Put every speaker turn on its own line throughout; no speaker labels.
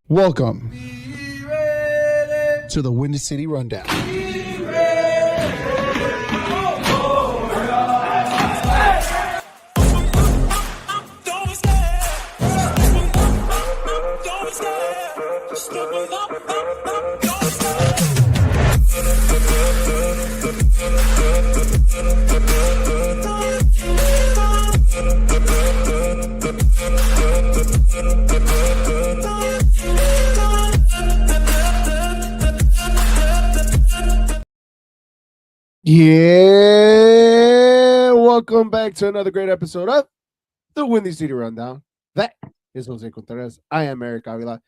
Welcome to the Windy City Rundown. Yeah, welcome back to another great episode of the Windy City Rundown. That is Jose Contreras. I am Eric Avila.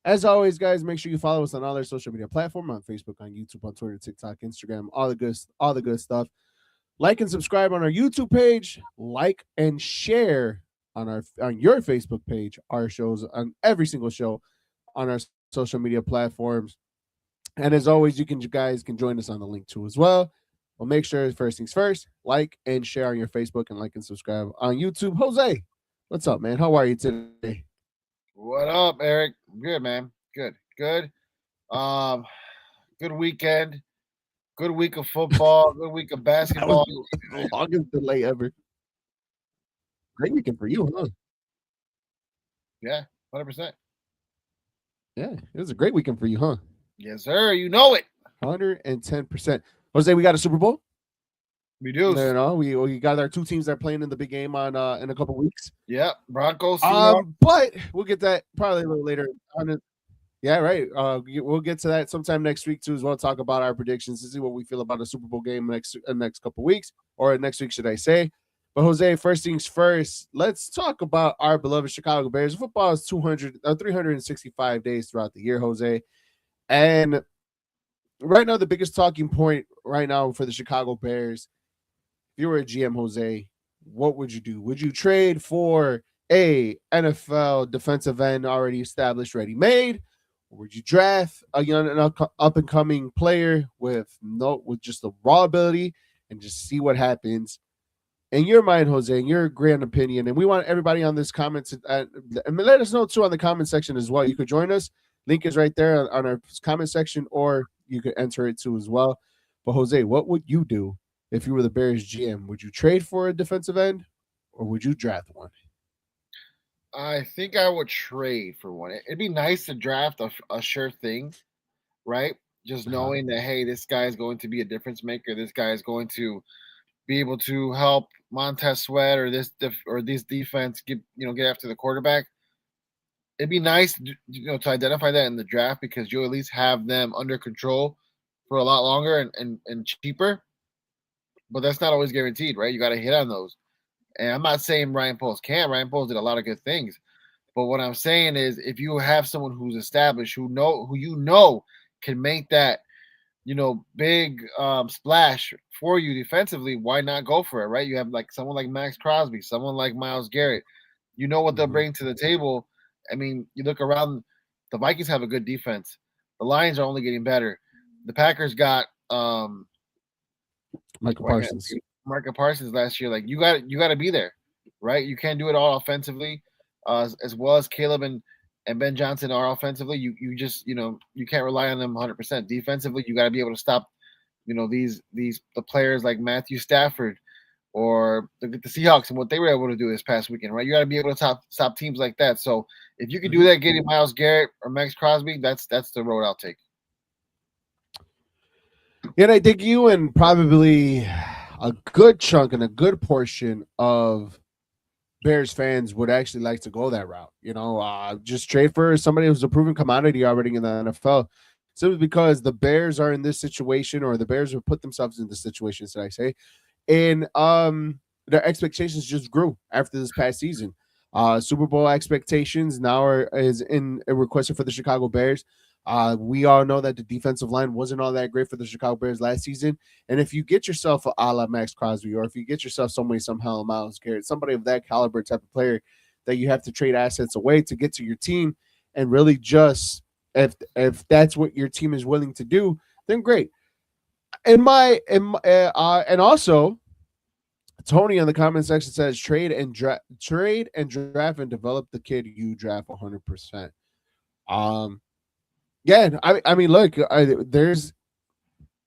As always, guys, make sure you follow us on all our social media platforms, on Facebook, on YouTube, on Twitter, TikTok, Instagram, all the good stuff. Like and subscribe on our YouTube page. Like and share on your Facebook page. Our shows on every single show on our social media platforms. And as always, you guys can join us on the link too as well. Well, make sure first things first, like and share on your Facebook and like and subscribe on YouTube. Jose, what's up, man? How are you today?
What up, Eric? Good, man. Good. Good weekend. Good week of football. Good week of basketball.
The longest delay ever. Great weekend for you, huh?
Yeah, 100%.
Yeah, it was a great weekend for you, huh?
Yes, sir. You know it.
110%. Jose, we got a Super Bowl.
We do.
You know, we got our two teams that are playing in the big game on in a couple weeks.
Yeah, Broncos.
But we'll get that probably a little later on it. Yeah, right. We'll get to that sometime next week too as well. Talk about our predictions to see what we feel about a Super Bowl game next couple weeks, or next week, should I say? But Jose, first things first, let's talk about our beloved Chicago Bears. Football is 365 days throughout the year, Jose, and right now the biggest talking point right now for the Chicago Bears. If you were a GM, Jose, what would you do? Would you trade for a NFL defensive end already established, ready made? Or would you draft a young and up and coming player with just the raw ability and just see what happens? In your mind, Jose, in your grand opinion, and we want everybody on this comments and let us know too on the comment section as well. You could join us. Link is right there on our comment section, or you could enter it too as well. But Jose, what would you do if you were the Bears GM? Would you trade for a defensive end, or would you draft one?
I think I would trade for one. It'd be nice to draft a sure thing, right? Just knowing that, hey, this guy is going to be a difference maker. This guy is going to be able to help Montez Sweat or this defense get after the quarterback. It'd be nice to identify that in the draft, because you at least have them under control for a lot longer and cheaper. But that's not always guaranteed, right? You got to hit on those. And I'm not saying Ryan Poles can't. Ryan Poles did a lot of good things. But what I'm saying is, if you have someone who's established, who can make that, big splash for you defensively, why not go for it, right? You have like someone like Max Crosby, someone like Myles Garrett. You know what they'll bring to the table. I mean, you look around, the Vikings have a good defense. The Lions are only getting better. The Packers got
Micah Parsons
last year. Like, you got to be there, right? You can't do it all offensively, as well as Caleb and and Ben Johnson are offensively, you just you can't rely on them 100%. Defensively, you got to be able to stop these the players like Matthew Stafford or the Seahawks and what they were able to do this past weekend, right? You got to be able to stop teams like that. So if you can do
Mhm.
that, getting Miles Garrett or Max Crosby, that's the road I'll take.
Yeah, and I think you and probably a good chunk and a good portion of Bears fans would actually like to go that route. Just trade for somebody who's a proven commodity already in the NFL. Simply because the Bears are in this situation, or the Bears have put themselves in this situation, should I say, and their expectations just grew after this past season. Super Bowl expectations now is in a requested for the Chicago Bears. We all know that the defensive line wasn't all that great for the Chicago Bears last season. And if you get yourself a la Max Crosby, or if you get yourself somebody somehow Miles Garrett, somebody of that caliber type of player that you have to trade assets away to get to your team, and really just if that's what your team is willing to do, then great. And also Tony in the comment section says trade and draft and develop the kid you draft 100%. Um, yeah, I mean, look, there's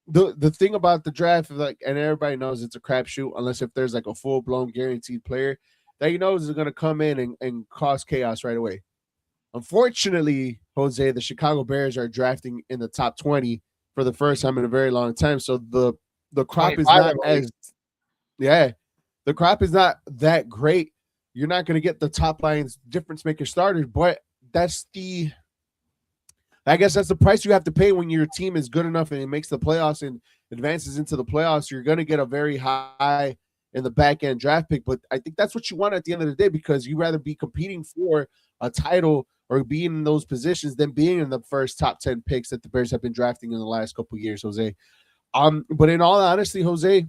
the thing about the draft, like, and everybody knows it's a crapshoot unless if there's like a full blown guaranteed player that is going to come in and cause chaos right away. Unfortunately, Jose, the Chicago Bears are drafting in the top 20 for the first time in a very long time, so the crop is
25, I
not
believe.
as yeah, the crop is not that great. You're not going to get the top lines difference maker starters, but that's the I guess that's the price you have to pay when your team is good enough and it makes the playoffs and advances into the playoffs. You're going to get a very high in the back end draft pick, but I think that's what you want at the end of the day, because you rather be competing for a title or being in those positions than being in the first top 10 picks that the Bears have been drafting in the last couple of years, Jose. But in all honesty, Jose,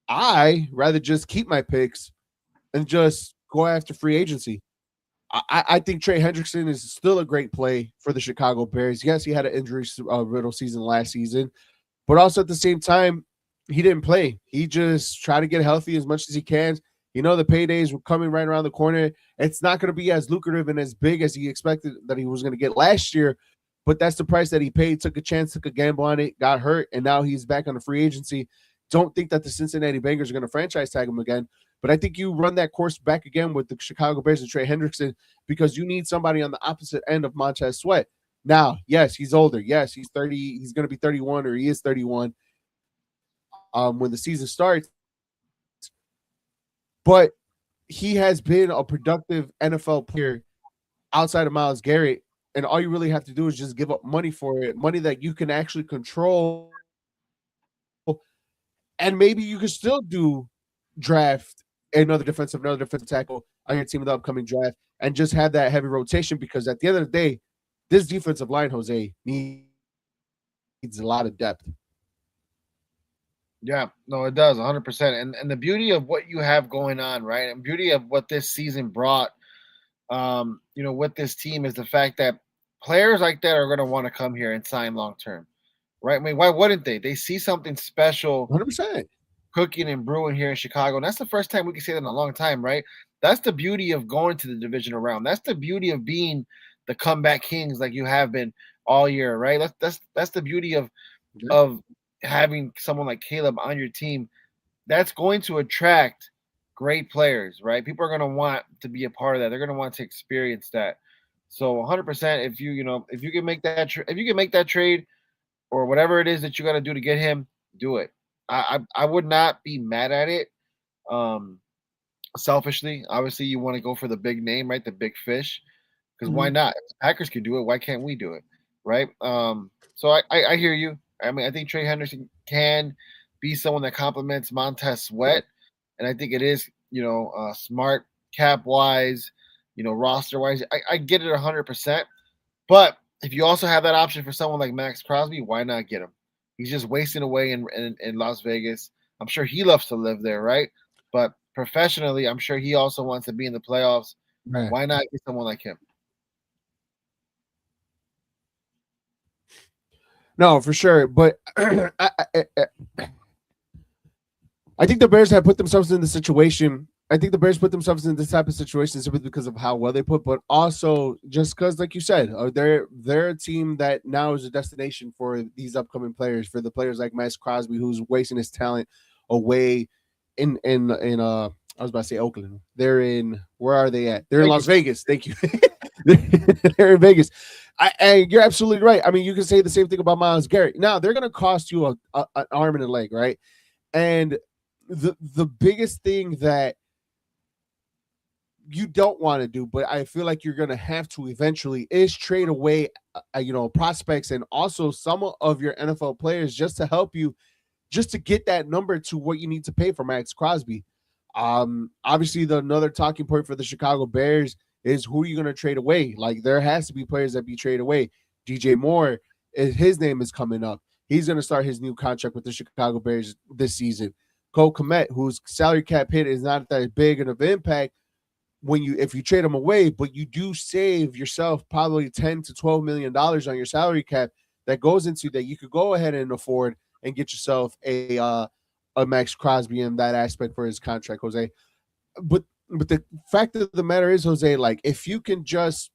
I rather just keep my picks and just go after free agency. I think Trey Hendrickson is still a great play for the Chicago Bears. Yes, he had an injury riddle season last season, but also at the same time, he didn't play. He just tried to get healthy as much as he can. The paydays were coming right around the corner. It's not going to be as lucrative and as big as he expected that he was going to get last year, but that's the price that he paid. Took a chance, took a gamble on it, got hurt, and now he's back on the free agency. Don't think that the Cincinnati Bengals are going to franchise tag him again, but I think you run that course back again with the Chicago Bears and Trey Hendrickson, because you need somebody on the opposite end of Montez Sweat. Now, yes, he's older. Yes, he's 30. He's going to be 31, or he is 31 when the season starts. But he has been a productive NFL player outside of Miles Garrett. And all you really have to do is just give up money for it, money that you can actually control. And maybe you can still do draft another defensive tackle on your team in the upcoming draft and just have that heavy rotation, because at the end of the day, this defensive line, Jose, needs a lot of depth.
Yeah, no, it does 100%. And the beauty of what you have going on, right? And beauty of what this season brought, with this team is the fact that players like that are going to want to come here and sign long term, right? I mean, why wouldn't they? They see something special
100%.
cooking and brewing here in Chicago. And that's the first time we can say that in a long time, right? That's the beauty of going to the divisional round. That's the beauty of being the comeback kings like you have been all year, right? That's the beauty
Yeah.
of having someone like Caleb on your team. That's going to attract great players, right? People are going to want to be a part of that. They're going to want to experience that. So 100%, if you can make if you can make that trade or whatever it is that you got to do to get him, do it. I would not be mad at it. Um, Selfishly, obviously, you want to go for the big name, right? The big fish, because why
Mhm.
not? If the Packers can do it, why can't we do it, right? So I hear you. I mean, I think Trey Henderson can be someone that complements Montez Sweat, and I think it is smart cap wise, roster wise. I get it 100%. But if you also have that option for someone like Max Crosby, why not get him? He's just wasting away in Las Vegas. I'm sure he loves to live there, right? But professionally, I'm sure he also wants to be in the playoffs.
Right.
Why not get someone like him?
No, for sure. But I think the Bears have put themselves in the situation I think the Bears put themselves in this type of situation simply because of how well they put, but also just because, like you said, they're a team that now is a destination for these upcoming players, for the players like Max Crosby, who's wasting his talent away in I was about to say Oakland. They're in where are they at? They're in Las
Vegas.
Vegas. Thank you. They're in Vegas. And you're absolutely right. I mean, you can say the same thing about Myles Garrett. Now they're going to cost you an arm and a leg, right? And the biggest thing that you don't want to do, but I feel like you're going to have to eventually is trade away, prospects and also some of your NFL players just to help you, just to get that number to what you need to pay for Max Crosby. Obviously, the another talking point for the Chicago Bears is who are you going to trade away? Like there has to be players that be traded away. DJ Moore, his name is coming up. He's going to start his new contract with the Chicago Bears this season. Cole Kmet, whose salary cap hit is not that big of an impact, when you if you trade them away, but you do save yourself probably $10 to $12 million on your salary cap that goes into that you could go ahead and afford and get yourself a Max Crosby in that aspect for his contract, Jose. But the fact of the matter is, Jose, like if you can just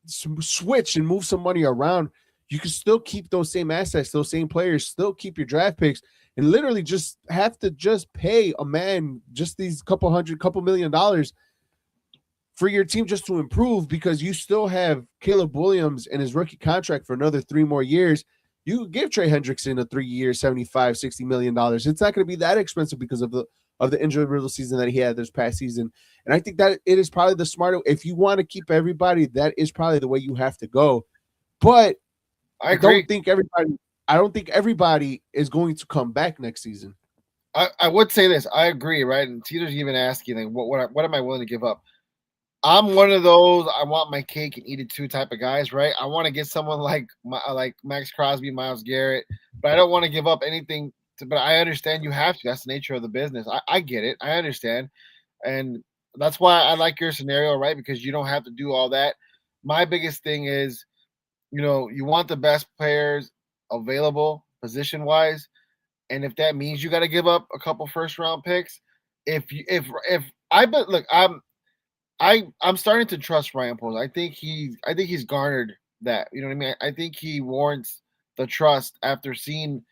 switch and move some money around, you can still keep those same assets, those same players, still keep your draft picks, and literally just have to just pay a man just these couple $1,000,000 for your team just to improve because you still have Caleb Williams and his rookie contract for another 3 more years. You could give Trey Hendrickson a 3 year, $75-$60 million. It's not going to be that expensive because of the injury riddle season that he had this past season. And I think that it is probably the smarter. If you want to keep everybody, that is probably the way you have to go. But
I
I
agree.
don't think everybody. I don't think everybody is going to come back next season.
I would say this. I agree, right? And Teeter's even asking, like, what am I willing to give up? I'm one of those I want my cake and eat it too type of guys, right? I want to get someone like Max Crosby, Myles Garrett, but I don't want to give up anything. But I understand you have to. That's the nature of the business. I get it. I understand, and that's why I like your scenario, right? Because you don't have to do all that. My biggest thing is, you want the best players available position wise, and if that means you got to give up a couple first round picks, if I bet look, I'm starting to trust Ryan Poles. I think he's garnered that. You know what I mean? I think he warrants the trust after seeing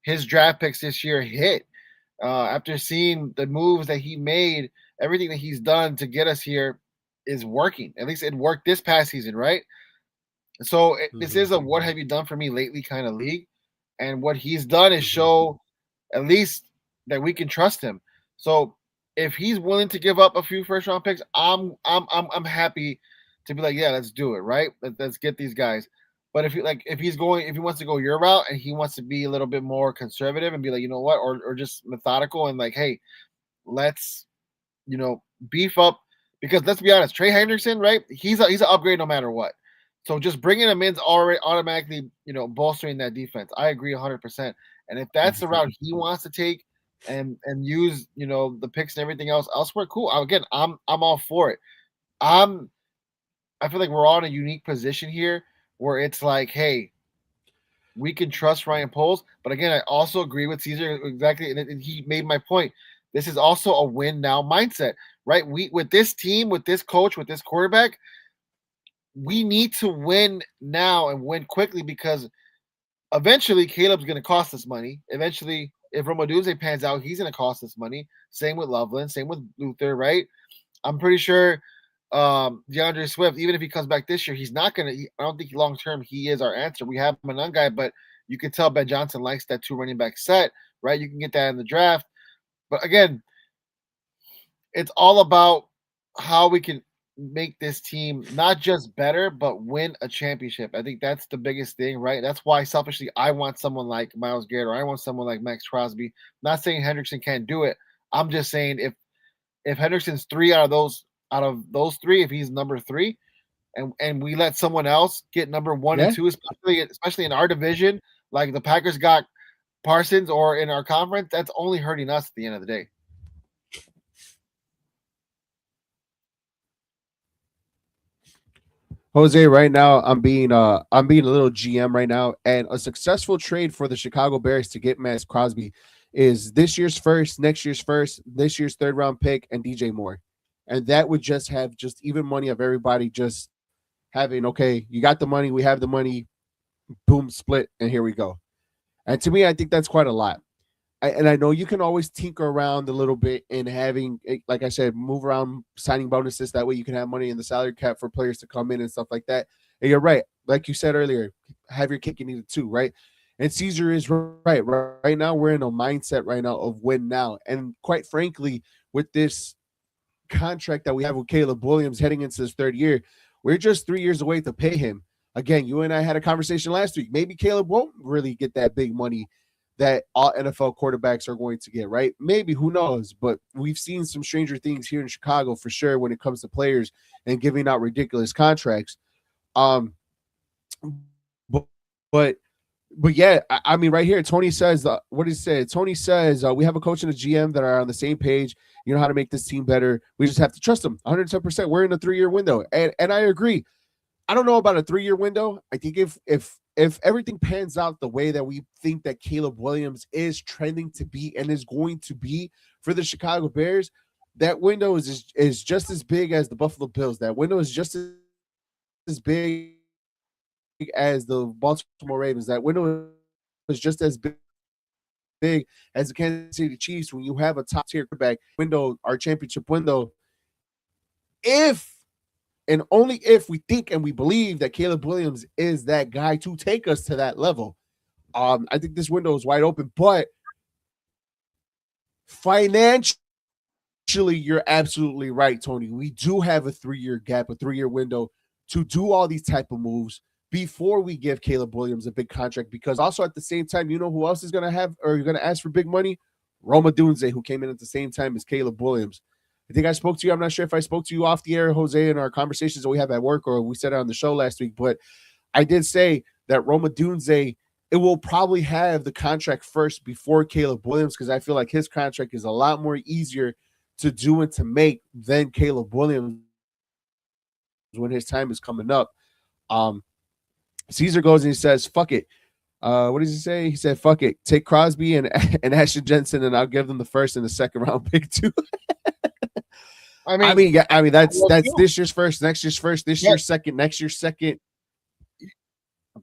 his draft picks this year hit. After seeing the moves that he made, everything that he's done to get us here is working. At least it worked this past season, right? So this
Mm-hmm.
is a what have you done for me lately kind of league, and what he's done is show at least that we can trust him. So if he's willing to give up a few first round picks, I'm happy to be like, yeah, let's do it, right? Let's get these guys. But if he wants to go your route and he wants to be a little bit more conservative and be like, you know what, or just methodical and like, hey, let's you know beef up because let's be honest, Trey Hendrickson, right? He's an upgrade no matter what. So just bringing him in is already automatically bolstering that defense. I agree 100%. And if that's the route he wants to take and use the picks and everything else elsewhere, cool. Again, I'm all for it. I'm I feel like we're all in a unique position here where it's like, hey, we can trust Ryan Poles. But again, I also agree with Caesar exactly, and he made my point. This is also a win now mindset, right? We with this team, with this coach, with this quarterback, we need to win now and win quickly because eventually Caleb's going to cost us money. Eventually, if Romadunze pans out, he's going to cost us money. Same with Loveland, same with Luther, right? I'm pretty sure DeAndre Swift, even if he comes back this year, he's not going to. I don't think long term he is our answer. We have him a non guy, but you can tell Ben Johnson likes that two running back set, right? You can get that in the draft. But again, it's all about how we can make this team not just better but win a championship. I think that's the biggest thing, right? That's why selfishly I want someone like Myles Garrett or I want someone like Max Crosby. I'm not saying Hendrickson can't do it. I'm just saying if Hendrickson's out of those three, if he's number three, and we let someone else get number one and
Yeah.
two, especially in our division, like the Packers got Parsons or in our conference, that's only hurting us at the end of the day.
Jose, right now I'm being a little GM right now, and a successful trade for the Chicago Bears to get Max Crosby is this year's first, next year's first, this year's third round pick, and DJ Moore. And that would just have just even money of everybody just having, okay, you got the money, we have the money, boom, split, and here we go. And to me, I think that's quite a lot. And I know you can always tinker around a little bit in having, like I said, move around signing bonuses. That way you can have money in the salary cap for players to come in and stuff like that. And you're right. Like you said earlier, have your cake and eat it too, right? And Caesar is right. Right now, we're in a mindset right now of win now. And quite frankly, with this contract that we have with Caleb Williams heading into his third year, we're just 3 years away to pay him. Again, you and I had a conversation last week. Maybe Caleb won't really get that big money that all NFL quarterbacks are going to get, right? Maybe, who knows? But we've seen some stranger things here in Chicago for sure when it comes to players and giving out ridiculous contracts. Um, but but but yeah, I mean, right here, Tony says, what he said. Tony says, we have a coach and a GM that are on the same page. You know how to make this team better. We just have to trust them 110%. We're in a 3-year window. And I agree. I don't know about a 3-year window. I think if everything pans out the way that we think that Caleb Williams is trending to be and is going to be for the Chicago Bears, that window is just as big as the Buffalo Bills. That window is just as big as the Baltimore Ravens. That window is just as big as the Kansas City Chiefs. When you have a top tier quarterback window, our championship window, if and only if we think and we believe that Caleb Williams is that guy to take us to that level. I think this window is wide open, but financially, you're absolutely right, Tony. We do have a 3-year gap, a 3-year window to do all these type of moves before we give Caleb Williams a big contract. Because also at the same time, you know who else is going to have or you're going to ask for big money? Roma Dunze, who came in at the same time as Caleb Williams. I think I spoke to you. I'm not sure if I spoke to you off the air, Jose, in our conversations that we have at work or we said it on the show last week, but I did say that Roma Dunze, it will probably have the contract first before Caleb Williams because I feel like his contract is a lot more easier to do and to make than Caleb Williams when his time is coming up. Um, Caesar goes and he says, fuck it. What does he say? He said, fuck it. Take Crosby and, and Ashton Jensen, and I'll give them the first and the second round pick too.
I
I
mean,
mean, yeah, I mean
well,
that's
too.
this year's first, next year's first, this
Yeah,
year's second, next year's second.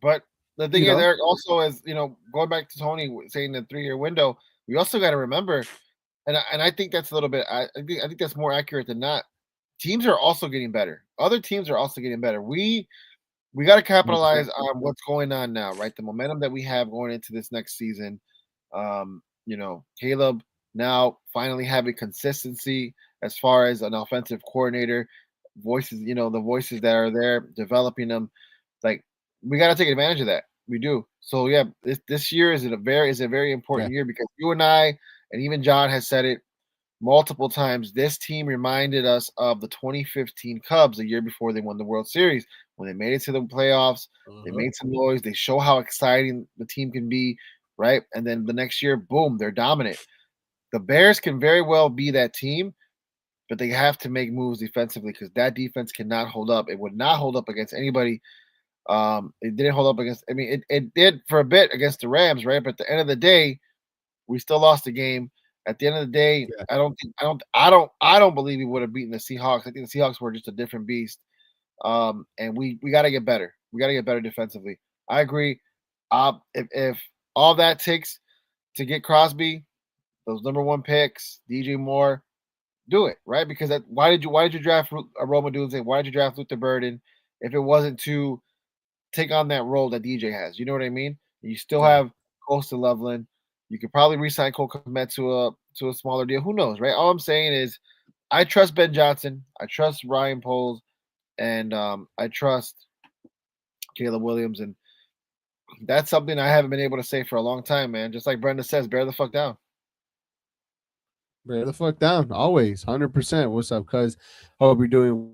but the thing
You
is,
know,
Eric, also as going back to Tony saying the 3-year window, we also got to remember, and I think that's a little bit. I think that's more accurate than not. Teams are also getting better. Other teams are also getting better. We got to capitalize
100%.
on what's going on now, right? The momentum that we have going into this next season. Caleb now finally having consistency as far as an offensive coordinator, voices, the voices that are there, developing them. Like we got to take advantage of that. We do. So yeah, this year is a very
Yeah,
important year because you and I and even John has said it multiple times. This team reminded us of the 2015 Cubs, the year before they won the World Series, when they made it to the playoffs. They
uh-huh.
made some noise. They show how exciting the team can be, right? And then the next year, boom, they're dominant. The Bears can very well be that team, but they have to make moves defensively because that defense cannot hold up. It would not hold up against anybody. It didn't hold up against. I mean, it did for a bit against the Rams, right? But at the end of the day, we still lost the game. At the end of the day,
Yeah,
I don't believe we would have beaten the Seahawks. I think the Seahawks were just a different beast. And we got to get better. We got to get better defensively. I agree. If all that takes to get Crosby, those number one picks, DJ Moore, do it right because why did you draft Roma Dunze? Why did you draft Luther Burden if it wasn't to take on that role that DJ has? You know what I mean? You still
yeah.
have Costa Loveland. You could probably resign Cole Kmet to a smaller deal. Who knows, right? All I'm saying is I trust Ben Johnson. I trust Ryan Poles, and I trust Caleb Williams, and that's something I haven't been able to say for a long time, man. Just like Brenda says, bear the fuck down.
Bear the fuck down, always, 100%. What's up, cuz? Hope you're doing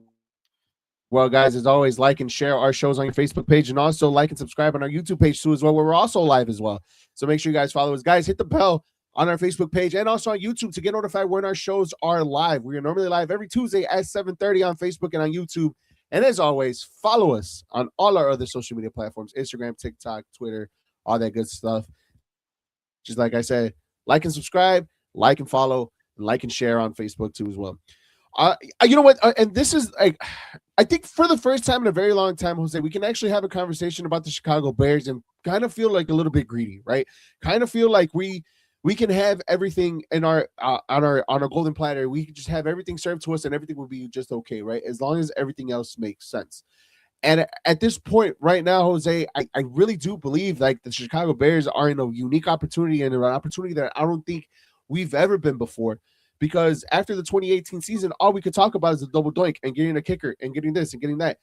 well, guys. As always, like and share our shows on your Facebook page, and also like and subscribe on our YouTube page too, as well, where we're also live as well. So make sure you guys follow us, guys. Hit the bell on our Facebook page and also on YouTube to get notified when our shows are live. We are normally live every Tuesday at 7:30 on Facebook and on YouTube. And as always, follow us on all our other social media platforms: Instagram, TikTok, Twitter, all that good stuff. Just like I said, Like and subscribe, like and follow, and like and share on Facebook too as well. You know what? And this is like, I think for the first time in a very long time, Jose, we can actually have a conversation about the Chicago Bears and kind of feel like a little bit greedy, right? Kind of feel like we can have everything in our on our golden platter. We can just have everything served to us, and everything will be just okay, right? As long as everything else makes sense. And at this point right now, Jose, I really do believe like the Chicago Bears are in a unique opportunity and an opportunity that I don't think we've ever been before. Because after the 2018 season, all we could talk about is the double doink and getting a kicker and getting this and getting that.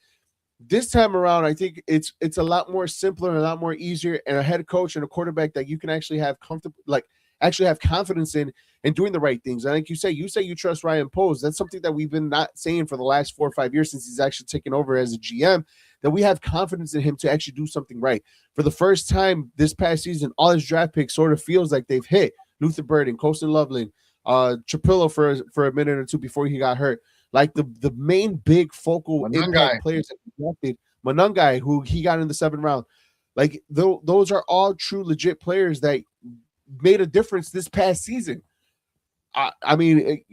This time around, I think it's a lot more simpler and a lot more easier, and a head coach and a quarterback that you can actually have comfortable, like actually have confidence in and doing the right things. And like you say you trust Ryan Poles. That's something that we've been not saying for the last 4 or 5 years since he's actually taken over as a GM. That we have confidence in him to actually do something right. For the first time this past season, all his draft picks sort of feels like they've hit. Luther Burden, Colston Loveland, Trapillo for a minute or two before he got hurt. Like the main big focal impact players that he drafted, Manungai, who he got in the 7th round, like those are all true legit players that made a difference this past season. I mean,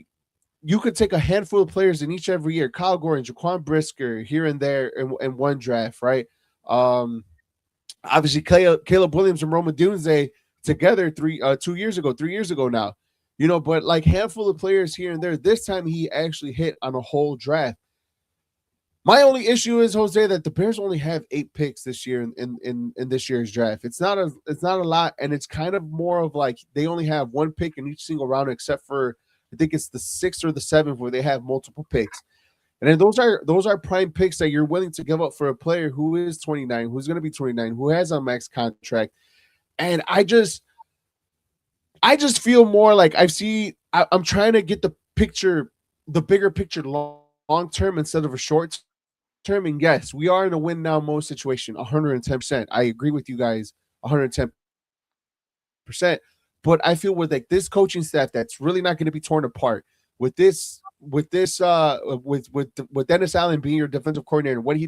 you could take a handful of players in each every year. Kyle Gordon, Jaquan Brisker, here and there in one draft, right? Obviously, Caleb Williams and Roma Dunze together 2 years ago, 3 years ago now. You know, but like handful of players here and there. This time he actually hit on a whole draft. My only issue is, Jose, that the Bears only have 8 picks this year in this year's draft. It's not a lot, and it's kind of more of like they only have 1 pick in each single round, except for I think it's the 6th or the 7th where they have multiple picks. And then those are prime picks that you're willing to give up for a player who is 29, who's going to be 29, who has a max contract. And I just feel more like I'm trying to get the bigger picture long term instead of a short term. And yes, we are in a win now mode situation, 110%. I agree with you guys, 110%. But I feel with like this coaching staff that's really not going to be torn apart with Dennis Allen being your defensive coordinator, what he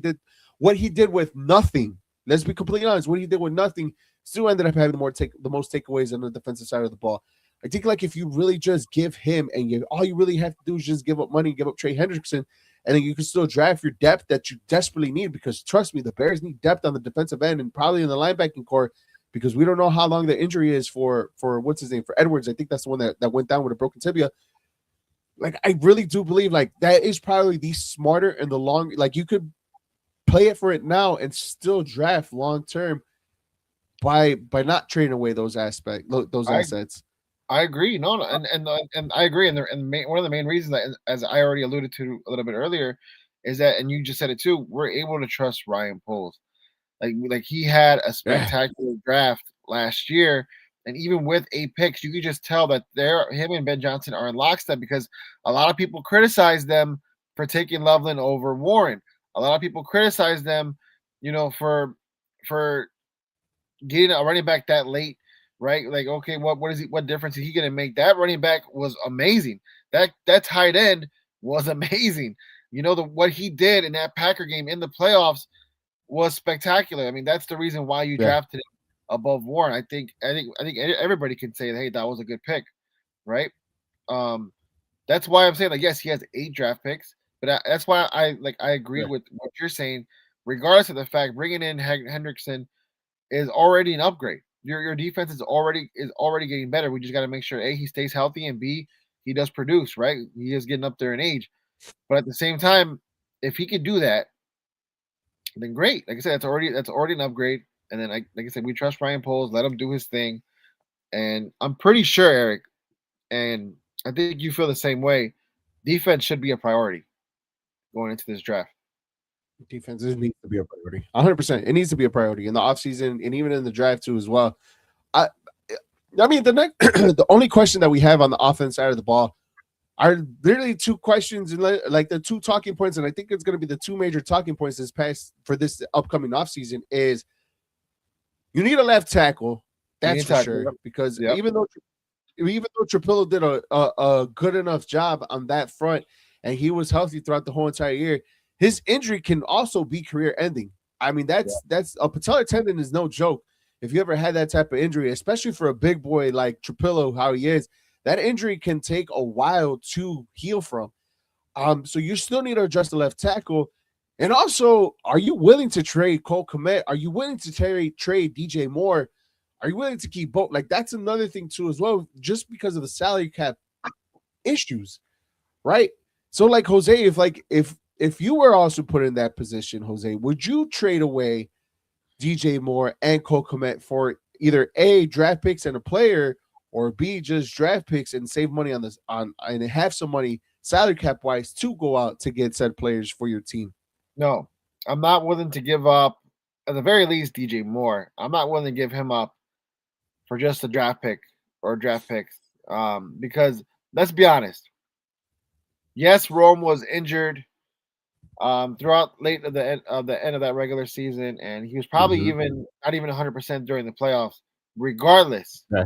did with nothing. Let's be completely honest. What he did with nothing still ended up having the most takeaways on the defensive side of the ball. I think like if you really just give him all you really have to do is just give up money, give up Trey Hendrickson, and then you can still draft your depth that you desperately need. Because trust me, the Bears need depth on the defensive end and probably in the linebacking core, because we don't know how long the injury is for what's his name, for Edwards. I think that's the one that went down with a broken tibia. Like I really do believe like that is probably the smarter and the long, like you could play it for it now and still draft long term by not trading away those assets.
I agree. No, and I agree. And one of the main reasons that, as I already alluded to a little bit earlier, is that, and you just said it too, we're able to trust Ryan Poles. Like he had a spectacular draft last year, and even with 8 picks, you could just tell that him and Ben Johnson are in lockstep, because a lot of people criticize them for taking Loveland over Warren. A lot of people criticize them, for getting a running back that late, right? Like, okay, what difference is he going to make? That running back was amazing. That tight end was amazing. What he did in that Packer game in the playoffs was spectacular. I mean, that's the reason why you drafted him above Warren. I think everybody can say, hey, that was a good pick, right? That's why I'm saying, like, yes, he has 8 draft picks, but that's why I agree with what you're saying. Regardless of the fact, bringing in Hendrickson is already an upgrade. Your defense is already getting better. We just got to make sure A, he stays healthy, and B, he does produce, right? He is getting up there in age, but at the same time, if he could do that, then great. Like I said, that's already an upgrade. And then, like I said, we trust Ryan Poles. Let him do his thing. And I'm pretty sure, Eric, and I think you feel the same way, defense should be a priority going into this draft.
Defense needs to be a priority. 100%. It needs to be a priority in the offseason and even in the draft too as well. I mean, the only question that we have on the offense side of the ball are literally 2 questions, and like the 2 talking points, and I think it's going to be the 2 major talking points for this upcoming offseason is you need a left tackle. That's for sure. Because even though Trapillo did a good enough job on that front and he was healthy throughout the whole entire year, his injury can also be career ending. I mean, that's a patellar tendon is no joke. if you ever had that type of injury, especially for a big boy like Trapillo, how he is, that injury can take a while to heal from. So you still need to address the left tackle. And also, are you willing to trade Cole Kmet? Are you willing to trade DJ Moore? Are you willing to keep both? Like, that's another thing too, as well, just because of the salary cap issues, right? So, like, Jose, if you were also put in that position, Jose, would you trade away DJ Moore and Cole Kmet for either A, draft picks and a player, or B, just draft picks and save money on this and have some money salary cap wise to go out to get said players for your team?
No, I'm not willing to give up, at the very least, DJ Moore. I'm not willing to give him up for just a draft pick or draft picks. Because let's be honest. Yes, Rome was injured throughout late of the end of that regular season, and he was probably
Mm-hmm.
even not even 100% during the playoffs. Regardless,
Yeah.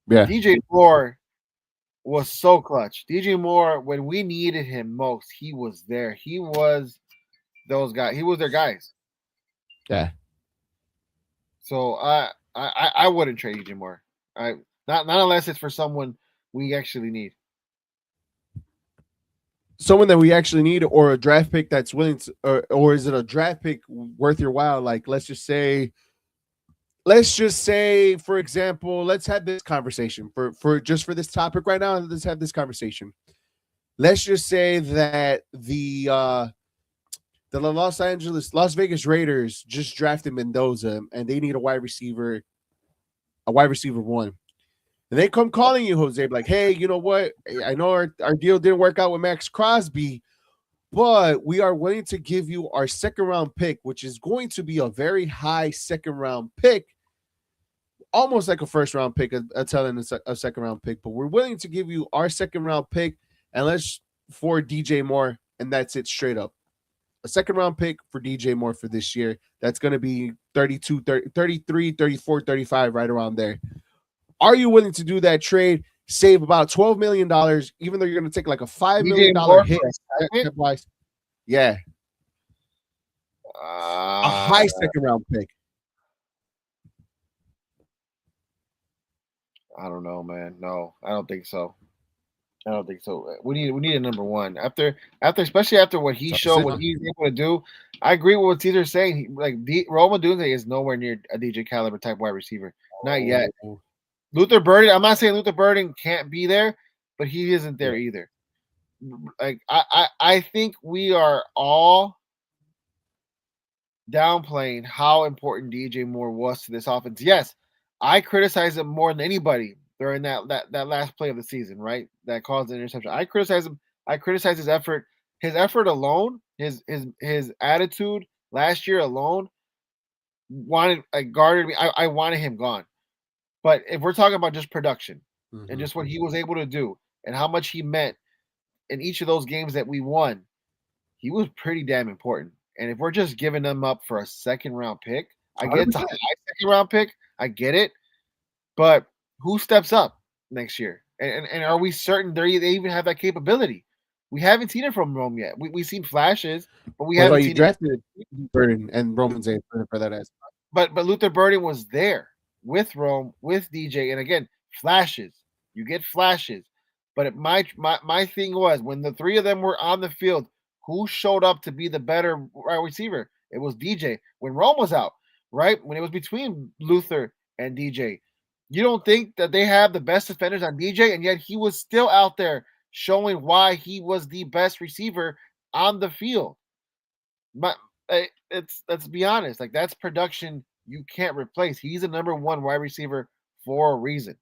Yeah.
DJ Moore was so clutch. DJ Moore, when we needed him most, he was there. He was those guys. He was their guys.
Yeah.
So I wouldn't trade DJ Moore. I not unless it's for someone we actually need.
Someone that we actually need, or a draft pick that's willing to, or is it a draft pick worth your while? Like, let's just say, for example, let's have this conversation for just for this topic right now. Let's have this conversation. Let's just say that the Las Vegas Raiders just drafted Mendoza and they need a wide receiver one. And they come calling you, Jose, like, hey, you know what? I know our deal didn't work out with Max Crosby, but we are willing to give you our second round pick, which is going to be a very high second round pick, almost like a first round pick, a second round pick. But we're willing to give you our second round pick, and let's for DJ Moore, and that's it straight up. A second round pick for DJ Moore for this year. That's going to be 32, 30, 33, 34, 35, right around there. Are you willing to do that trade? Save about $12 million, even though you're going to take like a $5 million hit. Yeah. A high second round pick.
I don't know, man. No, I don't think so. I don't think so. We need a number one after especially after what he showed, what he's able to do. I agree with what Caesar's saying. Roma Dunze is nowhere near a DJ caliber type wide receiver. Not yet. Luther Burden. I'm not saying Luther Burden can't be there, but he isn't there either. Like I think we are all downplaying how important DJ Moore was to this offense. Yes, I criticize him more than anybody during that last play of the season, right? That caused the interception. I criticize him. I criticize his effort. His effort alone, his attitude last year alone guarded me. I wanted him gone. But if we're talking about just production and just what he was able to do and how much he meant in each of those games that we won, he was pretty damn important. And if we're just giving them up for a second round pick, I get it's a high second round pick. I get it. But who steps up next year? And are we certain they even have that capability? We haven't seen it from Rome yet. We've seen flashes, but we haven't seen
drafted Burden and Roman Zayn for that ass.
But Luther Burden was there with Rome, with DJ, and again, flashes. You get flashes. But my thing was when the three of them were on the field, who showed up to be the better wide receiver? It was DJ. When Rome was out, right? When it was between Luther and DJ, you don't think that they have the best defenders on DJ, and yet he was still out there showing why he was the best receiver on the field. Let's be honest, like that's production you can't replace. He's a number one wide receiver for a reason.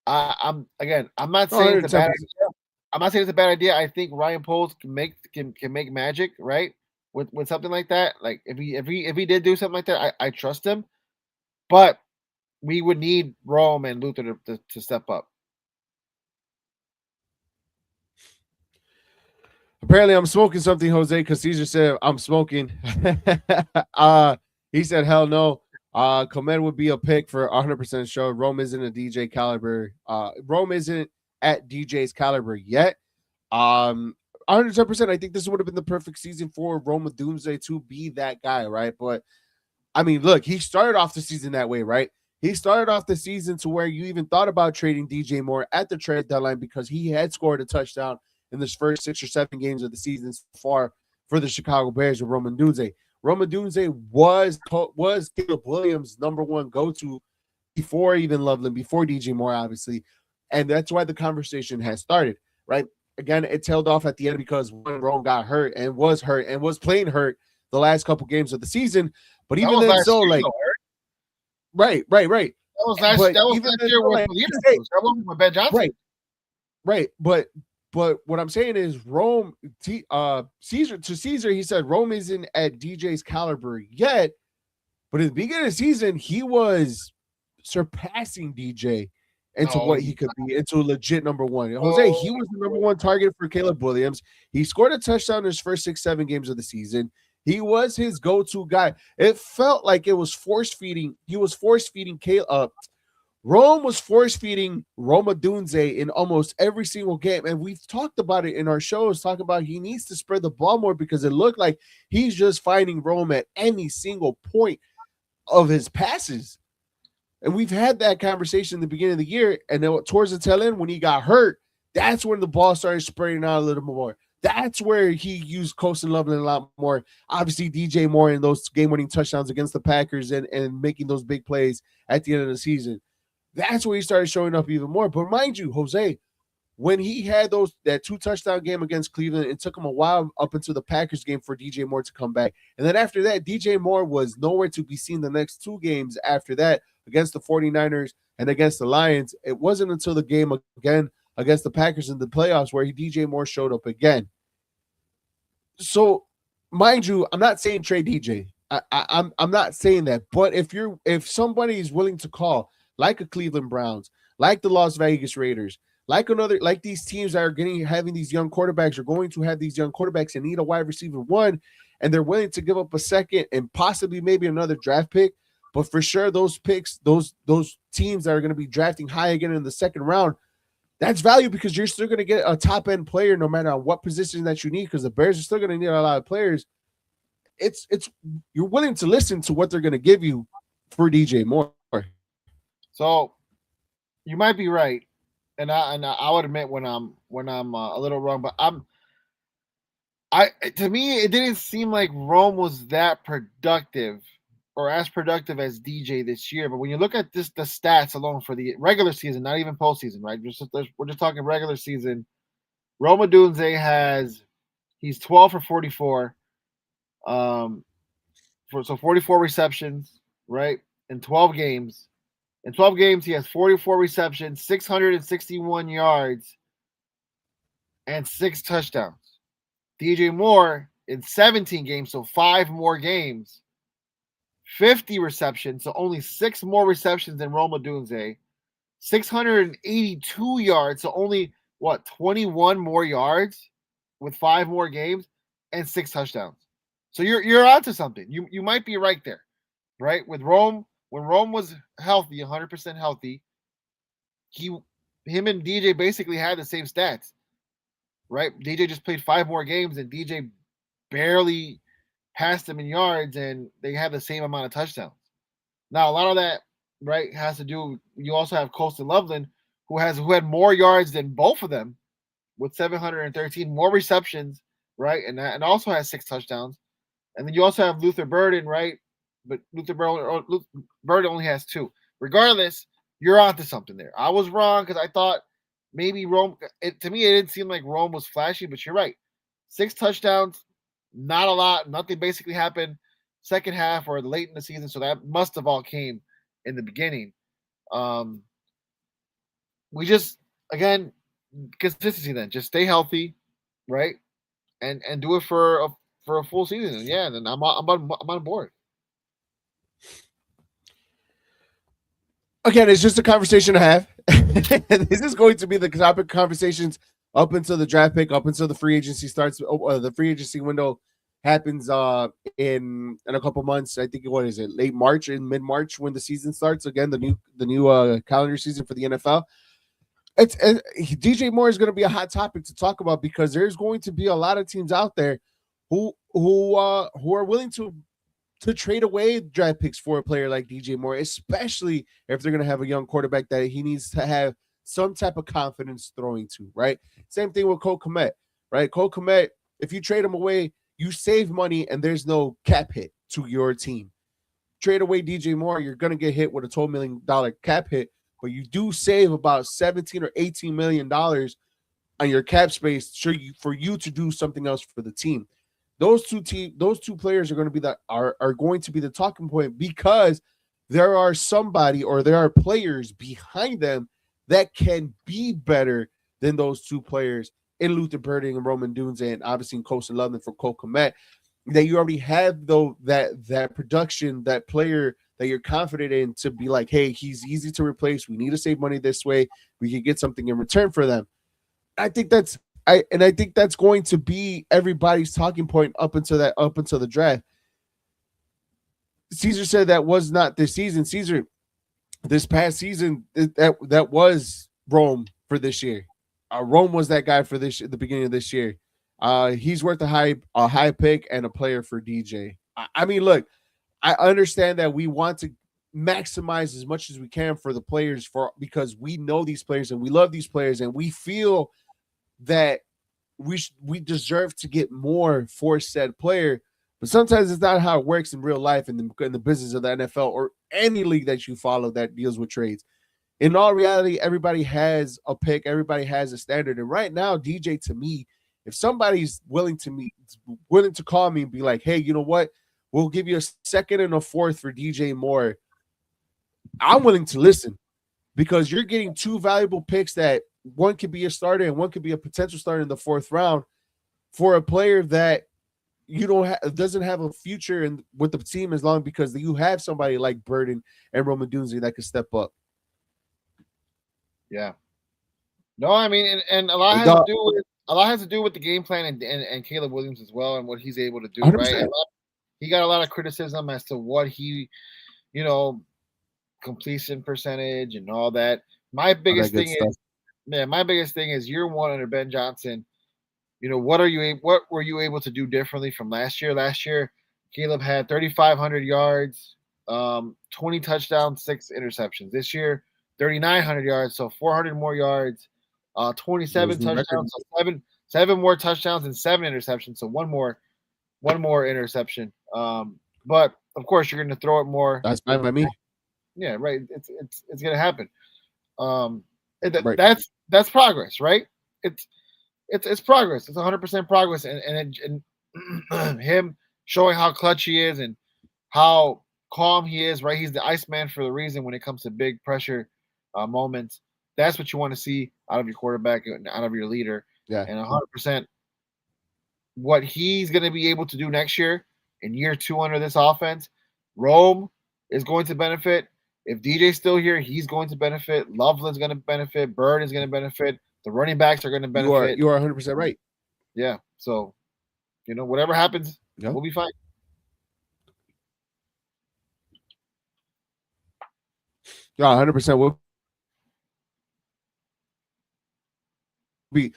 I'm not saying it's a bad idea. I'm not saying it's a bad idea. I think Ryan Poles can make magic, right? With something like that. Like if he did do something like that, I trust him. But we would need Rome and Luther to step up.
Apparently, I'm smoking something, Jose, because Caesar said I'm smoking. He said, hell no. Komet would be a pick for 100% sure. Rome isn't a DJ caliber. Rome isn't at DJ's caliber yet. 110%. I think this would have been the perfect season for Roma Doomsday to be that guy, right? But I mean, look, he started off the season that way, right? He started off the season to where you even thought about trading DJ Moore at the trade deadline because he had scored a touchdown in the first 6 or 7 games of the season so far for the Chicago Bears with Roman Dunze. Roman Dunze was Caleb Williams' number one go-to before even Loveland, before DJ Moore, obviously. And that's why the conversation has started, right? Again, it tailed off at the end because one, Rome got hurt and was playing hurt the last couple games of the season. But
That
even
was
then,
last
so
year,
like,
though, Eric.
right. But
That was
even
last
then,
year
so,
with
like,
Leaders.
say,
That wasn't with Ben Johnson.
right. But what I'm saying is Rome, Caesar, he said Rome isn't at DJ's caliber yet. But at the beginning of the season, he was surpassing DJ into
No,
what he could be, into a legit number one. Jose,
oh,
he was the number one target for Caleb Williams. He scored a touchdown in his first 6, 7 games of the season. He was his go-to guy. It felt like it was force feeding. He was force feeding Caleb. Rome was force feeding Roma Dunze in almost every single game. And we've talked about it in our shows, talking about he needs to spread the ball more because it looked like he's just finding Rome at any single point of his passes. And we've had that conversation in the beginning of the year. And then towards the tail end, when he got hurt, that's when the ball started spreading out a little more. That's where he used Colston Loveland a lot more. Obviously, DJ Moore in those game-winning touchdowns against the Packers and making those big plays at the end of the season. That's where he started showing up even more. But mind you, Jose, when he had that 2 touchdown game against Cleveland, it took him a while up into the Packers game for DJ Moore to come back. And then after that, DJ Moore was nowhere to be seen the next 2 games after that against the 49ers and against the Lions. It wasn't until the game again against the Packers in the playoffs where DJ Moore showed up again. So, mind you, I'm not saying trade DJ. I'm not saying that. But if somebody is willing to call, like a Cleveland Browns, like the Las Vegas Raiders, like these teams that are having these young quarterbacks, are going to have these young quarterbacks and need a wide receiver one, and they're willing to give up a second and possibly maybe another draft pick. But for sure, those picks, those teams that are going to be drafting high again in the second round, that's value because you're still going to get a top end player no matter what position that you need. Because the Bears are still going to need a lot of players. It's you're willing to listen to what they're going to give you for DJ Moore.
So you might be right, and I would admit when I'm a little wrong, but to me it didn't seem like Rome was that productive or as productive as DJ this year. But when you look at the stats alone for the regular season, not even postseason, right? We're just talking regular season. Roma Dunze he's 12 for 44, 44 receptions, right, in 12 games. In 12 games, he has 44 receptions, 661 yards, and 6 touchdowns. DJ Moore in 17 games, so 5 more games, 50 receptions, so only 6 more receptions than Roma Dunze, 682 yards, so only 21 more yards with 5 more games and 6 touchdowns. So you're onto something. You might be right there, right? With Rome, when Rome was healthy, 100% healthy, him and DJ basically had the same stats, right? DJ just played 5 more games, and DJ barely passed him in yards, and they had the same amount of touchdowns. Now, a lot of that, right, has to do. You also have Colston Loveland, who had more yards than both of them, with 713 more receptions, right, and also has 6 touchdowns. And then you also have Luther Burden, right? But Luther Burden only has 2. Regardless, you're onto something there. I was wrong because I thought maybe Rome. To me, it didn't seem like Rome was flashy, but you're right. 6 touchdowns, not a lot. Nothing basically happened second half or late in the season, so that must have all came in the beginning. We just again consistency. Then just stay healthy, right, and do it for a full season. And yeah, then I'm on board.
Again, it's just a conversation to have. This is going to be the topic of conversations up until the draft pick, up until the free agency starts. The free agency window happens in a couple months. I think what is it, late March and mid March when the season starts again, the new calendar season for the NFL. It's DJ Moore is going to be a hot topic to talk about because there's going to be a lot of teams out there who are willing to to trade away draft picks for a player like DJ Moore, especially if they're going to have a young quarterback that he needs to have some type of confidence throwing to, right? Same thing with Cole Kmet, right? Cole Kmet, if you trade him away, you save money and there's no cap hit to your team. Trade away DJ Moore, you're going to get hit with a $12 million cap hit, but you do save about 17 or $18 million on your cap space for you to do something else for the team. Those two players are going to be are going to be the talking point because there are players behind them that can be better than those two players in Luther Burden and Roman Dunes, and obviously in Colson London for Cole Kmet. That you already have though that production, that player that you're confident in to be like, hey, he's easy to replace. We need to save money this way. We can get something in return for them. I think that's going to be everybody's talking point up until the draft. Caesar said that was not this season. Caesar, this past season, that was Rome for this year. Rome was that guy for the beginning of this year. He's worth a high pick and a player for DJ. I mean, look, I understand that we want to maximize as much as we can for the players because we know these players and we love these players and we feel that we deserve to get more for said player, but sometimes it's not how it works in real life in the business of the NFL or any league that you follow that deals with trades. In all reality, everybody has a pick, everybody has a standard, and right now, DJ, to me, if somebody's willing to call me and be like, hey, you know what, we'll give you a second and a fourth for DJ Moore, I'm willing to listen because you're getting two valuable picks that one could be a starter and one could be a potential starter in the fourth round for a player that doesn't have a future with the team as long because you have somebody like Burden and Roman Dunze that could step up.
Yeah. No, I mean, and a lot has to do with the game plan and Caleb Williams as well and what he's able to do. 100%. Right? He got a lot of criticism as to what he, completion percentage and all that. My biggest thing is year one under Ben Johnson. What were you able to do differently from last year? Last year, Caleb had 3,500 yards, 20 touchdowns, 6 interceptions. This year, 3,900 yards, so 400 more yards, 27 touchdowns, so seven more touchdowns and 7 interceptions, so one more interception. But of course, you're going to throw it more.
That's fine by me.
Yeah, right. It's going to happen. Right. That's progress, right? It's progress. It's 100% progress, and him showing how clutch he is and how calm he is. Right, he's the Iceman for the reason when it comes to big pressure moments. That's what you want to see out of your quarterback and out of your leader.
Yeah,
and 100%. What he's going to be able to do next year in year 2 under this offense, Rome is going to benefit. If DJ's still here, he's going to benefit. Loveland's going to benefit. Bird is going to benefit. The running backs are going to benefit.
You are 100% right.
Yeah. So, whatever happens, we'll be fine.
Yeah, 100%. We'll be.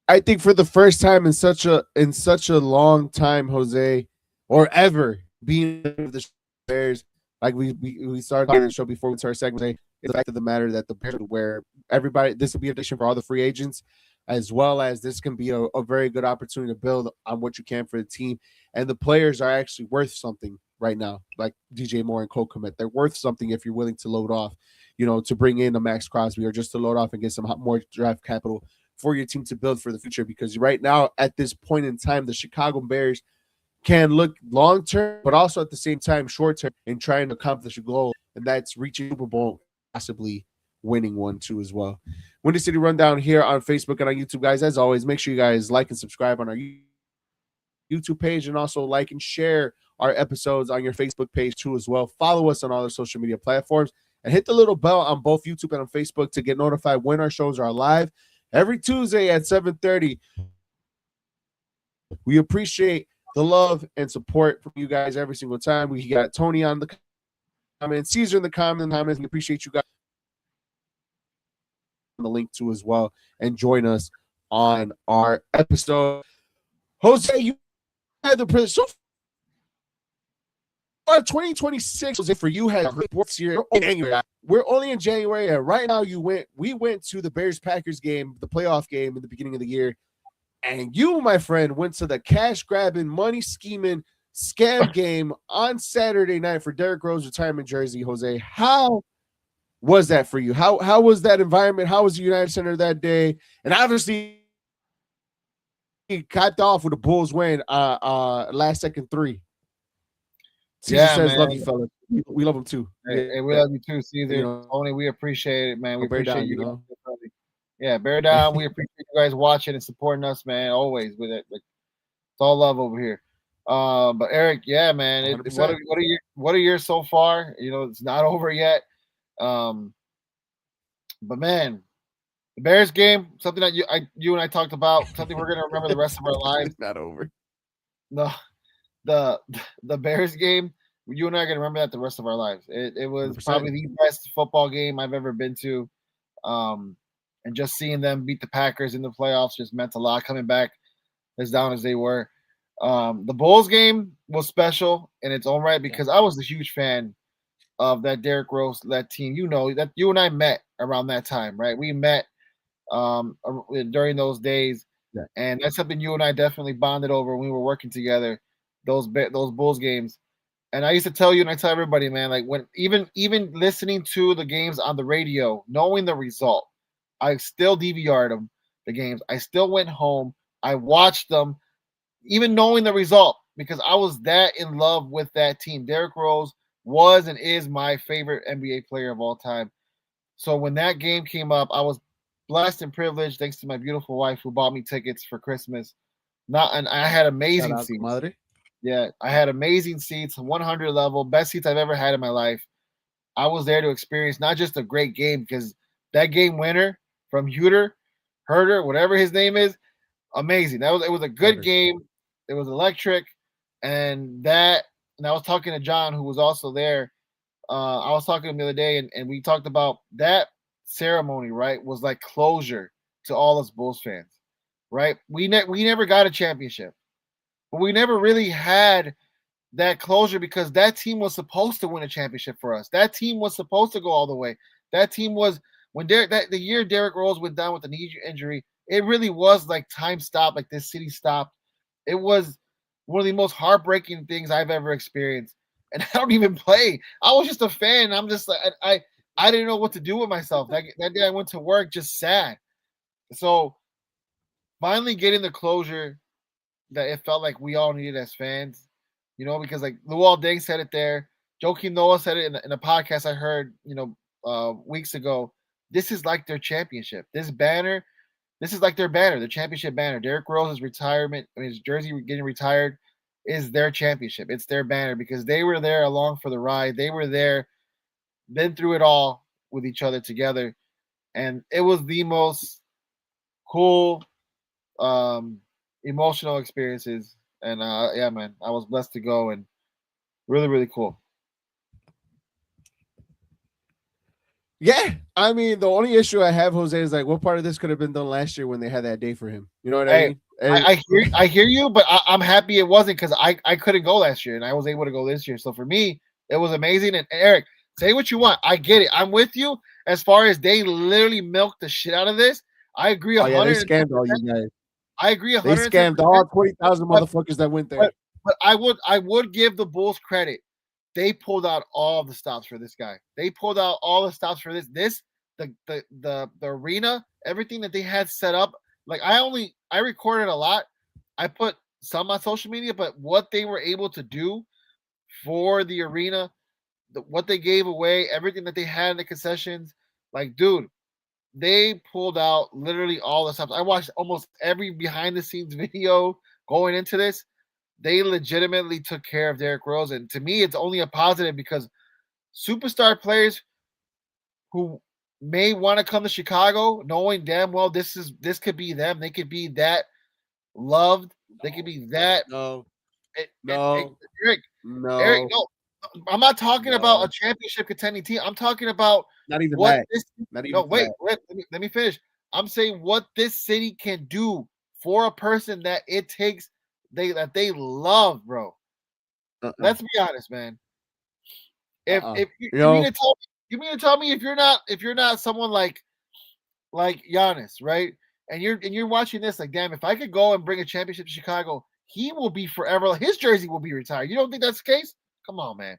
I think for the first time in such a long time, Jose, or ever being the Bears, like we started talking the show before we started segment. The fact of the matter that the Bears where everybody, this will be a addition for all the free agents, as well as this can be a very good opportunity to build on what you can for the team. And the players are actually worth something right now, like DJ Moore and Cole Kmet. They're worth something if you're willing to load off, to bring in a Max Crosby or just to load off and get some more draft capital for your team to build for the future. Because right now, at this point in time, the Chicago Bears can look long-term, but also at the same time short-term in trying to accomplish a goal, and that's reaching Super Bowl, possibly winning one too as well. Windy City Rundown here on Facebook and on YouTube, guys. As always, make sure you guys like and subscribe on our YouTube page, and also like and share our episodes on your Facebook page too as well. Follow us on all the social media platforms and hit the little bell on both YouTube and on Facebook to get notified when our shows are live every Tuesday at 7:30. We appreciate the love and support from you guys every single time. We got Tony on the comments, Caesar in the comments. We appreciate you guys on the link too as well, and join us on our episode. Jose, you had the privilege. So 2026 was it for you has sports year in January. We're only in January, and right now we went to the Bears Packers game, the playoff game in the beginning of the year, and you, my friend, went to the cash grabbing, money scheming scam game on Saturday night for Derrick Rose retirement jersey. Jose, how was that for you? How was that environment? How was the United Center that day? And obviously, he capped off with a Bulls win, last second three. Caesar
Yeah,
says, "Love
man.
you, fellas. We love him too."
Hey, we
Yeah,
love you too,
you
Caesar.
know,
Tony, we appreciate it, man. We
bear
appreciate
down. You
you
know,
guys. Yeah, bear down. We appreciate you guys watching and supporting us, man. Always with it. Like, it's all love over here. But Eric, yeah, man.
100%.
What a year so far. You know, it's not over yet. Um, but man, the Bears game, something that you and I talked about, something we're gonna remember the rest of our lives.
It's not over.
The the the Bears game, you and I are gonna remember that the rest of our lives. It was
100%.
probably the best football game I've ever been to. Um, and just seeing them beat the Packers in the playoffs just meant a lot. Coming back as down as they were, the Bulls game was special in its own right because I was a huge fan of that Derrick Rose led team. You know that you and I met around that time, right? We met during those days,
Yeah.
and that's something you and I definitely bonded over when we were working together. Those Bulls games, and I used to tell you, and I tell everybody, man, like when even listening to the games on the radio, knowing the result, I still DVR'd them, the games. I still went home. I watched them, even knowing the result, because I was that in love with that team. Derrick Rose was and is my favorite NBA player of all time. So when that game came up, I was blessed and privileged, thanks to my beautiful wife who bought me tickets for Christmas. Not and I had
Shout
amazing
out,
seats.
comadre.
Yeah, I had amazing seats, 100 level, best seats I've ever had in my life. I was there to experience not just a great game because that game winner from Herder, whatever his name is, amazing. It was a good
Carter.
game. It was electric, and I was talking to John who was also there. I was talking to him the other day, and we talked about that ceremony. Right, was like closure to all us Bulls fans. Right, we never got a championship, but we never really had that closure because that team was supposed to win a championship for us. That team was supposed to go all the way. That team was when the year Derrick Rose went down with a knee injury. It really was like time stopped, like this city stopped. It was one of the most heartbreaking things I've ever experienced. And I don't even play. I was just a fan. I'm just like I didn't know what to do with myself. That day I went to work just sad. So finally getting the closure that it felt like we all needed as fans, because like Luol Deng said it there. Joakim Noah said it in a podcast I heard, weeks ago. This is like their championship. This is like their banner, their championship banner. Derrick Rose's retirement, his jersey getting retired is their championship. It's their banner because they were there along for the ride. They were there, been through it all with each other together. And it was the most cool, emotional experiences. And yeah, man, I was blessed to go and really, really cool.
Yeah, I mean, the only issue I have, Jose, is like, what part of this could have been done last year when they had that day for him? You know what I
Hey,
mean? And
I hear you, but I'm happy it wasn't because I couldn't go last year and I was able to go this year. So for me, it was amazing. And Eric, say what you want. I get it. I'm with you as far as they literally milked the shit out of this. I agree
oh yeah, they
110%.
scammed all you guys.
I agree
They
110%.
scammed all 20,000
But
motherfuckers that went there.
but but I would give the Bulls credit. They pulled out all the stops for this guy. They pulled out all the stops for this the arena, everything that they had set up. Like I recorded a lot. I put some on social media, but what they were able to do for the arena, what they gave away, everything that they had in the concessions, like dude, they pulled out literally all the stops. I watched almost every behind the scenes video going into this. They legitimately took care of Derrick Rose, and to me, it's only a positive because superstar players who may want to come to Chicago, knowing damn well this could be them. They could be that loved. They could be that.
No,
It,
no,
Eric,
no,
no, I'm not talking about a
no.
championship contending team. I'm talking about
Not even
what
that.
this.
Not
No,
even
wait,
that.
let me finish. I'm saying what this city can do for a person that it takes that they love, bro.
Uh-uh.
Let's be honest, man. If
You
you mean
know,
to tell me, if you're not someone like Giannis, right? And you're watching this like, damn, if I could go and bring a championship to Chicago, he will be forever. His jersey will be retired. You don't think that's the case? Come on, man.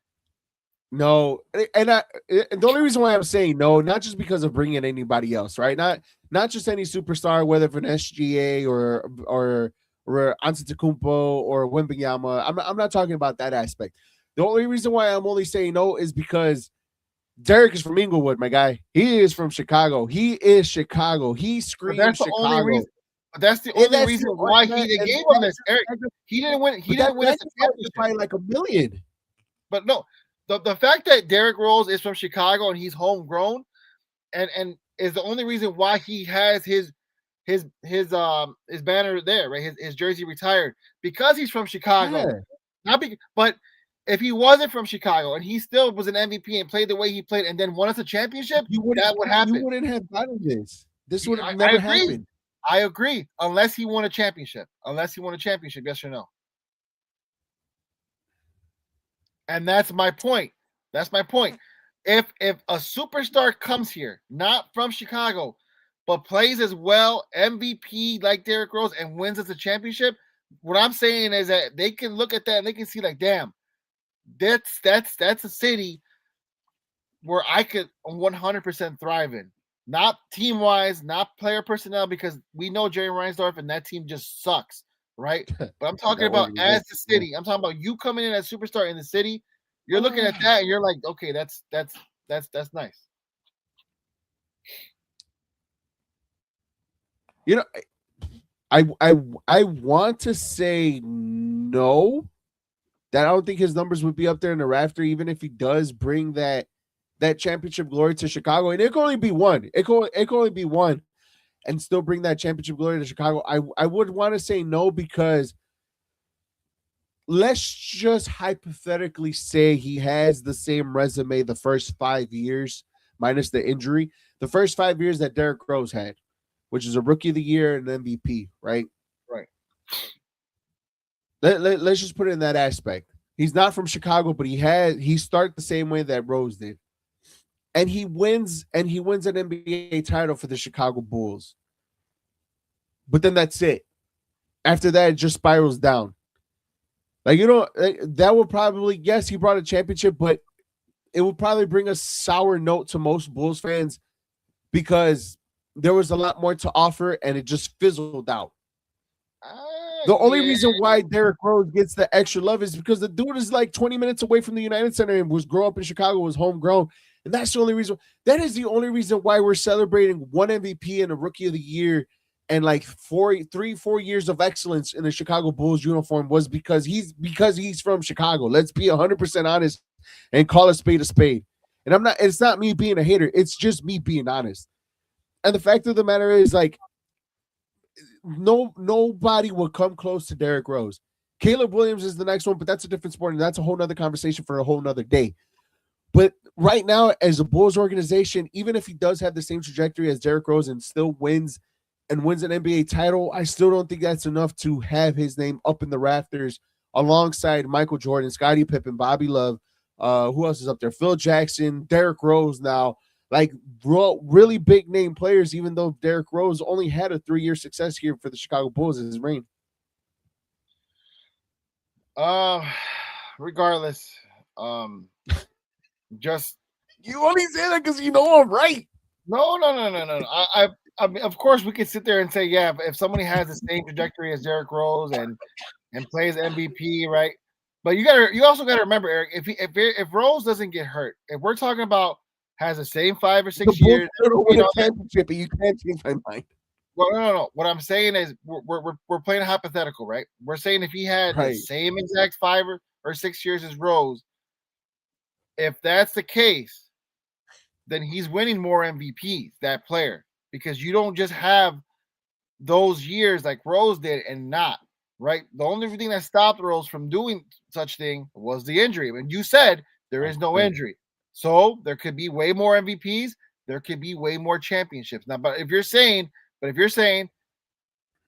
no, and the only reason why I'm saying no, not just because of bringing anybody else, right? Not just any superstar, whether from SGA or Antetokounmpo or Wembanyama. I'm not talking about that aspect. The only reason why I'm only saying no is because Derek is from Inglewood, my guy. He is from Chicago. He is Chicago. He
But that's
screams
the only
Chicago.
reason. But that's the
And
only
that's
reason
the
why
and that,
they
and
gave him
that,
this. Eric,
that,
he didn't win. He
but that
didn't win us
that
a
just
championship.
by like a million.
But no, the fact that Derrick Rose is from Chicago and he's homegrown and is the only reason why he has his banner there, right? His jersey retired because he's from Chicago.
Yeah.
But if he wasn't from Chicago and he still was an MVP and played the way he played and then won us a championship, that would
You
happen.
wouldn't have gotten this. This would have
I
never
agree.
happened.
I agree. Unless he won a championship. Unless he won a championship, yes or no? And that's my point. That's my point. If a superstar comes here, not from Chicago, but plays as well, MVP like Derrick Rose, and wins us a championship, what I'm saying is that they can look at that and they can see like, damn, that's a city where I could 100% thrive in. Not team wise, not player personnel, because we know Jerry Reinsdorf and that team just sucks, right? But I'm talking
That
about as
organization.
the city. I'm talking about you coming in as superstar in the city. You're looking at that and you're like, okay, that's nice.
You know, I want to say no. That I don't think his numbers would be up there in the rafter, even if he does bring that championship glory to Chicago. And it can only be one. It can only be one, and still bring that championship glory to Chicago. I would want to say no because let's just hypothetically say he has the same resume the first 5 years, minus the injury, the first 5 years that Derrick Rose had, which is a rookie of the year and MVP, right?
Right.
Let's just put it in that aspect. He's not from Chicago, but he started the same way that Rose did. And he wins an NBA title for the Chicago Bulls. But then that's it. After that, it just spirals down. Like, that would probably, yes, he brought a championship, but it would probably bring a sour note to most Bulls fans because there was a lot more to offer and it just fizzled out. The only
Yeah.
reason why Derrick Rose gets the extra love is because the dude is like 20 minutes away from the United Center and was grown up in Chicago, was homegrown. And that's the only reason. That is the only reason why we're celebrating one MVP and a rookie of the year and like 4 years of excellence in the Chicago Bulls uniform was because he's from Chicago. Let's be 100% honest and call a spade a spade. And it's not me being a hater. It's just me being honest. And the fact of the matter is, like, nobody will come close to Derrick Rose. Caleb Williams is the next one, but that's a different sport, and that's a whole nother conversation for a whole nother day. But right now, as a Bulls organization, even if he does have the same trajectory as Derrick Rose and still wins an NBA title, I still don't think that's enough to have his name up in the rafters alongside Michael Jordan, Scottie Pippen, Bobby Love. Who else is up there? Phil Jackson, Derrick Rose now. Like, really big name players, even though Derrick Rose only had a 3-year success here for the Chicago Bulls in his reign.
Regardless, just
You only say that because you know I'm right.
no. I mean, of course, we could sit there and say, yeah, if somebody has the same trajectory as Derrick Rose and plays MVP, right? But you also gotta remember, Eric, if Rose doesn't get hurt, if we're talking about has the same 5 or 6
The Bulls
years,
don't win a championship, and you can't change my mind.
well, no. What I'm saying is we're playing a hypothetical, right? We're saying if he had the
Right.
same exact 5 or 6 years as Rose, if that's the case, then he's winning more MVPs, that player, because you don't just have those years like Rose did and not, right? The only thing that stopped Rose from doing such thing was the injury. And you said there is no
Right.
injury. So there could be way more MVPs, there could be way more championships. Now, but if you're saying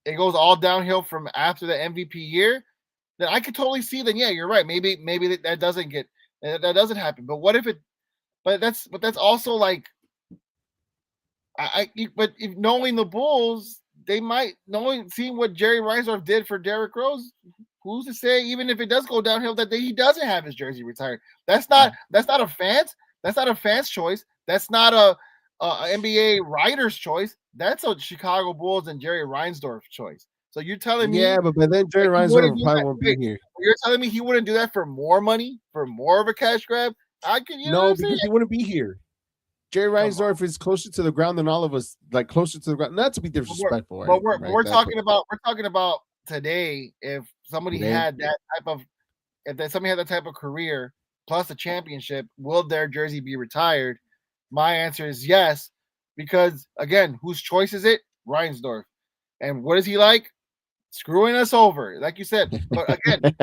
it goes all downhill from after the MVP year, then I could totally see that, yeah, you're right. Maybe that doesn't get And that doesn't happen. But what if it? But that's also like but if knowing the Bulls, they might knowing seeing what Jerry Reinsdorf did for Derrick Rose. Who's to say, even if it does go downhill, that he doesn't have his jersey retired? That's not a fan's choice. That's not a NBA writer's choice. That's a Chicago Bulls and Jerry Reinsdorf choice. So you're telling me,
but then Jerry Reinsdorf probably won't be here.
You're telling me he wouldn't do that for more money, for more of a cash grab? I could,
no, because he wouldn't be here. Jerry Reinsdorf is closer to the ground than all of us, like closer to the ground. Not to be disrespectful,
but we're talking about today. If somebody had that type of, somebody had that type of career plus a championship, will their jersey be retired? My answer is yes, because again, whose choice is it? Reinsdorf. And what is he like? Screwing us over, like you said. But again,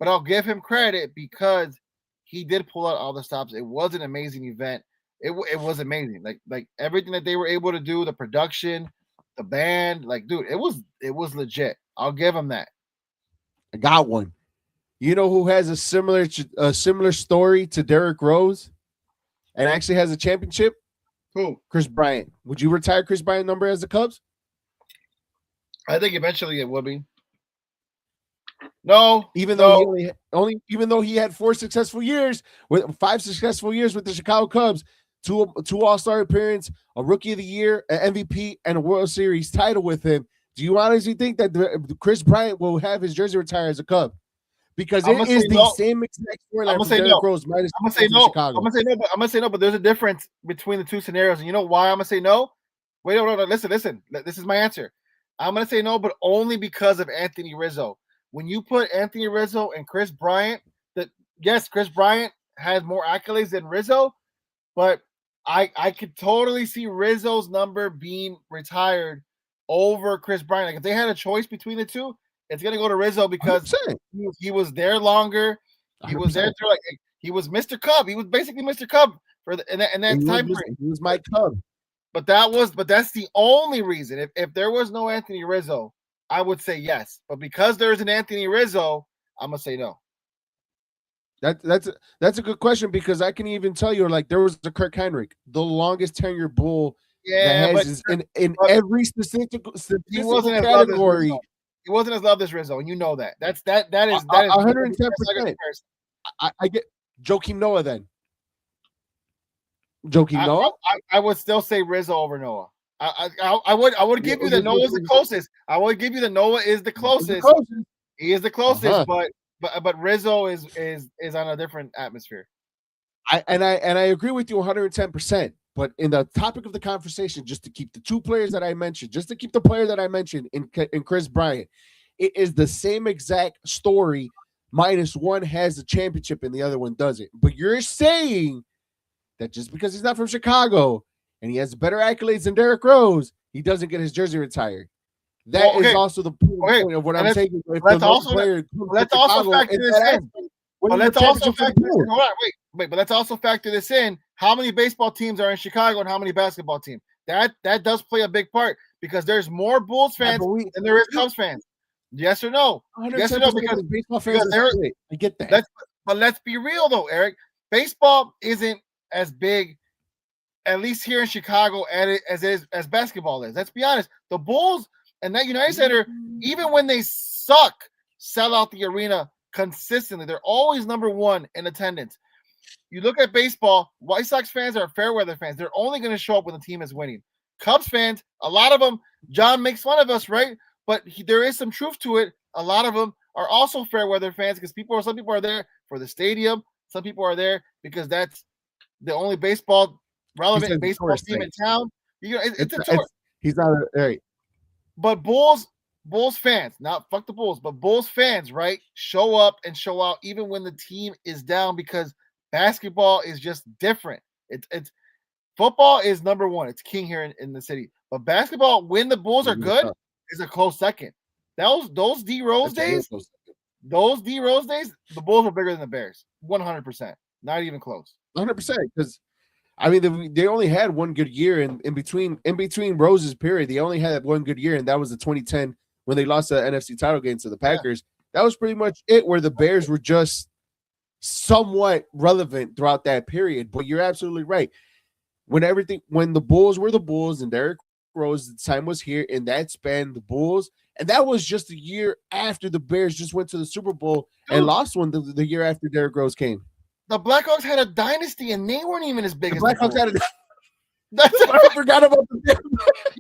I'll give him credit because he did pull out all the stops. It was an amazing event. It was amazing. Like everything that they were able to do, the production, the band, like dude, it was legit. I'll give him that.
I got one. You know who has a similar story to Derrick Rose, and actually has a championship?
Who?
Chris Bryant. Would you retire Chris Bryant number as the Cubs?
I think eventually it will be. No,
even though he even though he had 5 successful years with the Chicago Cubs, two All-Star appearances, a Rookie of the Year, an MVP, and a World Series title with him. Do you honestly think that Chris Bryant will have his jersey retired as a Cub? Because it is the same exact storyline for Derrick Rose.
I'm gonna say no. I'm gonna say no, but there's a difference between the two scenarios, and you know why I'm gonna say no? Wait, no, listen. This is my answer. I'm gonna say no, but only because of Anthony Rizzo. When you put Anthony Rizzo and Chris Bryant, yes, Chris Bryant has more accolades than Rizzo, but I could totally see Rizzo's number being retired over Chris Bryant. Like if they had a choice between the two, it's gonna go to Rizzo because he was there longer. He 100%. Was there through he was Mr. Cub. He was basically Mr. Cub for in that time frame.
He was my Cub.
But that's the only reason. If there was no Anthony Rizzo, I would say yes. But because there's an Anthony Rizzo, I'm gonna say no.
That's a good question because I can even tell you, like there was a Kirk Henrik, the longest tenured Bull in every statistical category.
He wasn't as loved as Rizzo, and you know that. That is
110%. I get Joakim Noah then. Joakim Noah?
I would still say Rizzo over Noah. I would give you that Noah is the closest. I would give you that Noah is the closest. He is the closest, but Rizzo is on a different atmosphere.
I agree with you 110%. But in the topic of the conversation, just to keep the two players that I mentioned, just to keep the player that I mentioned in Chris Bryant, it is the same exact story. Minus one has the championship and the other one doesn't. But you're saying that just because he's not from Chicago and he has better accolades than Derrick Rose, he doesn't get his jersey retired. That is also the point of what I'm saying.
Let's also factor this in. But let's also factor this in. Wait, but let's also factor this in. How many baseball teams are in Chicago and how many basketball teams? That does play a big part because there's more Bulls fans than there is Cubs fans. Yes or no? Yes or no? Because
baseball fans I get that.
But let's be real though, Eric. Baseball isn't as big, at least here in Chicago, as basketball is. Let's be honest. The Bulls and that United Center, even when they suck, sell out the arena consistently. They're always number one in attendance. You look at baseball, White Sox fans are fair weather fans. They're only going to show up when the team is winning. Cubs fans, a lot of them, John makes fun of us, right? But there is some truth to it. A lot of them are also fair weather fans because some people are there for the stadium. Some people are there because that's the only relevant baseball team in town. It's a tour.
He's not right.
But Bulls fans, not fuck the Bulls, but Bulls fans, right? Show up and show out even when the team is down because basketball is just different. It's football is number one. It's king here in the city. But basketball, when the Bulls are good, is a close second. Those D Rose days, the Bulls were bigger than the Bears. 100%. Not even close.
100%. Because I mean, they only had one good year in between Rose's period. They only had one good year, and that was the 2010 when they lost the NFC title game to the Packers. Yeah. That was pretty much it. Where the Bears were just somewhat relevant throughout that period. But you're absolutely right. When the Bulls were the Bulls and Derrick Rose, the time was here in that span, the Bulls, and that was just a year after the Bears just went to the Super Bowl and
Dude,
lost one the year after Derrick Rose came.
the Blackhawks had a dynasty and they weren't even as big
The
as the
Blackhawks
Bulls.
had it.
That's
I forgot about the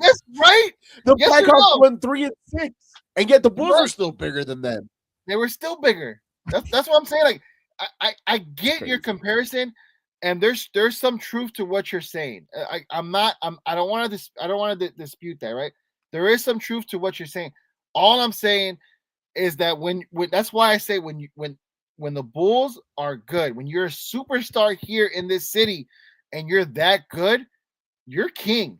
yes, right?
the
Yes or
Blackhawks
no?
won 3-6, and yet the Bulls are
Right.
still bigger than them.
They were still bigger. That's what I'm saying. Like I get your
Crazy.
comparison, and there's some truth to what you're saying. I don't want to dispute that, right? There is some truth to what you're saying. All I'm saying is that when that's why I say when the Bulls are good, when you're a superstar here in this city, and you're that good, you're king.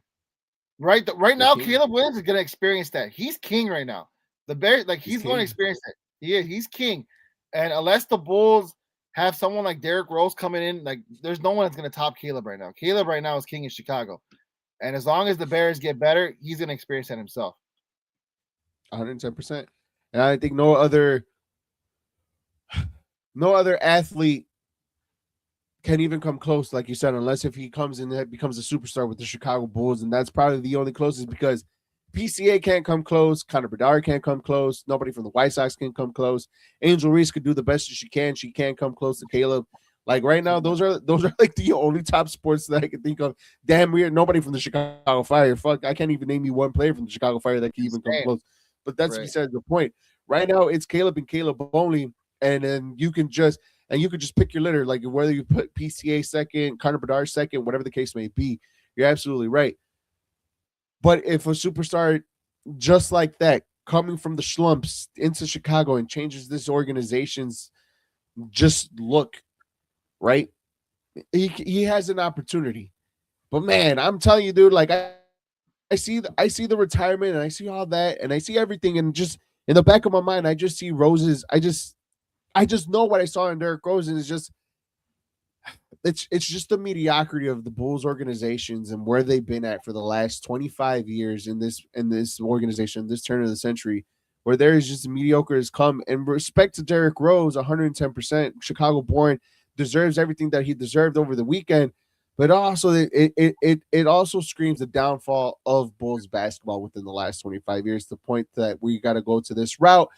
Right, right
You're
now,
king.
Caleb Williams is going to experience that. He's king right now. The Bears, like
He's
he's going to
king.
experience that. He's king, and unless the Bulls have someone like Derrick Rose coming in, like there's no one that's going to top Caleb right now. Caleb right now is king in Chicago, and as long as the Bears get better, he's going to experience that himself.
110%. And I think no other athlete can even come close, like you said, unless if he comes in and becomes a superstar with the Chicago Bulls, and that's probably the only closest because PCA can't come close, Connor Bedard can't come close, nobody from the White Sox can come close. Angel Reese could do the best that she can't come close to Caleb. Like right now, those are like the only top sports that I can think of. Damn weird, nobody from the Chicago Fire. Fuck, I can't even name you one player from the Chicago Fire that can even come
Insane,
close. But that's
right?
besides the point. Right now, it's Caleb and Caleb only, and then you could just pick your litter, like whether you put PCA second, Connor Bedard second, whatever the case may be. You're absolutely right. But if a superstar just like that coming from the slumps into Chicago and changes this organization's just look, right? He has an opportunity. But man, I'm telling you, dude, like I see the retirement and I see all that and I see everything and just in the back of my mind, I just see roses. I just know what I saw in Derrick Rose, and it's just the mediocrity of the Bulls organizations and where they've been at for the last 25 years in this organization, this turn of the century, where there is just mediocre has come. And respect to Derrick Rose, 110%, Chicago born, deserves everything that he deserved over the weekend. But also it also screams the downfall of Bulls basketball within the last 25 years, to the point that we got to go to this route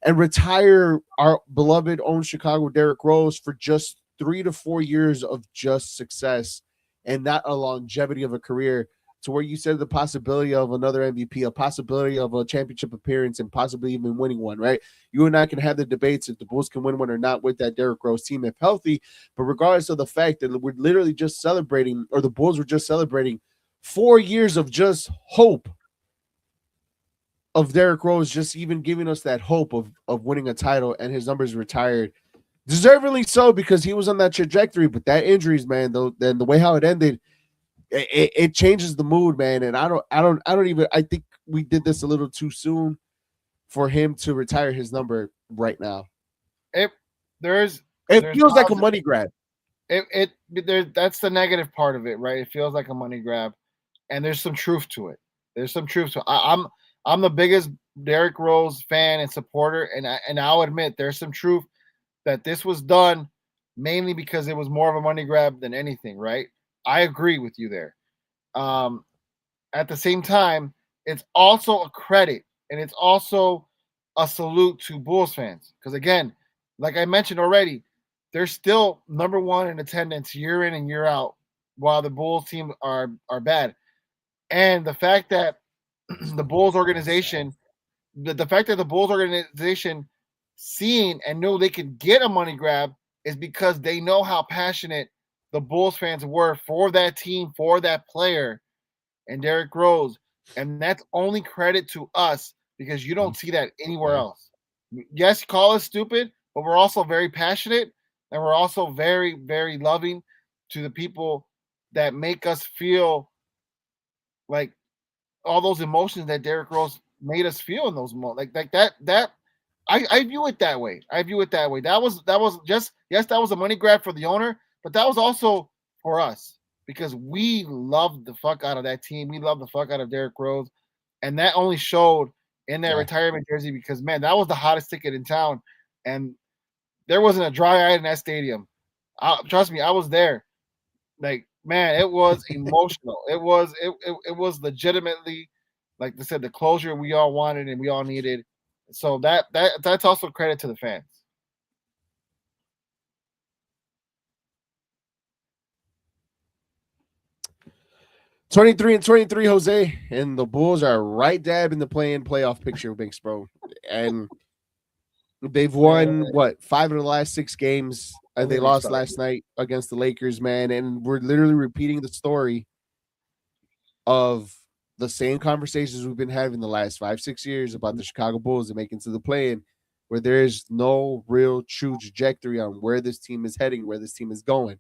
and retire our beloved own Chicago Derrick Rose for just 3 to 4 years of just success and not a longevity of a career, to where you said the possibility of another MVP, a possibility of a championship appearance, and possibly even winning one, right? You and I can have the debates if the Bulls can win one or not with that Derrick Rose team if healthy. But regardless of the fact that we're literally just celebrating, or the Bulls were just celebrating 4 years of just hope of Derrick Rose, just even giving us that hope of winning a title, and his numbers retired. Deservedly so, because he was on that trajectory, but that injuries, man, though, then the way how it ended, it changes the mood, man. And I don't even I think we did this a little too soon for him to retire his number right now.
It there's
It
there's
feels like a
positive.
money grab.
That's the negative part of it, right? It feels like a money grab, and there's some truth to it. There's some truth to it. I'm the biggest Derrick Rose fan and supporter, and I'll admit there's some truth that this was done mainly because it was more of a money grab than anything, right? I agree with you there. Um, at the same time, it's also a credit and it's also a salute to Bulls fans. Because again, like I mentioned already, they're still number one in attendance year in and year out, while the Bulls team are bad. And the fact that the Bulls organization, the fact that the Bulls organization seeing and know they could get a money grab is because they know how passionate the Bulls fans were for that team, for that player, and Derrick Rose. And that's only credit to us because you don't see that anywhere
Yeah.
else. Yes, call us stupid, but we're also very passionate and we're also very, very loving to the people that make us feel like all those emotions that Derrick Rose made us feel in those moments. Like that I view it that way. I view it that way. That was just yes, that was a money grab for the owner, but that was also for us because we loved the fuck out of that team. We loved the fuck out of Derrick Rose, and that only showed in that
Yeah.
retirement jersey because man, that was the hottest ticket in town, and there wasn't a dry eye in that stadium. Trust me, I was there. Like, man, it was emotional. It was legitimately, like I said, the closure we all wanted and we all needed. So that's also credit to the fans.
23-23, Jose, and the Bulls are right dab in the play-in playoff picture, Binks, bro. And they've won what 5 of the last 6 games, and they lost last night against the Lakers, man. And we're literally repeating the story of the same conversations we've been having the last 5-6 years about the Chicago Bulls and making to the play-in, where there is no real true trajectory on where this team is heading, where this team is going.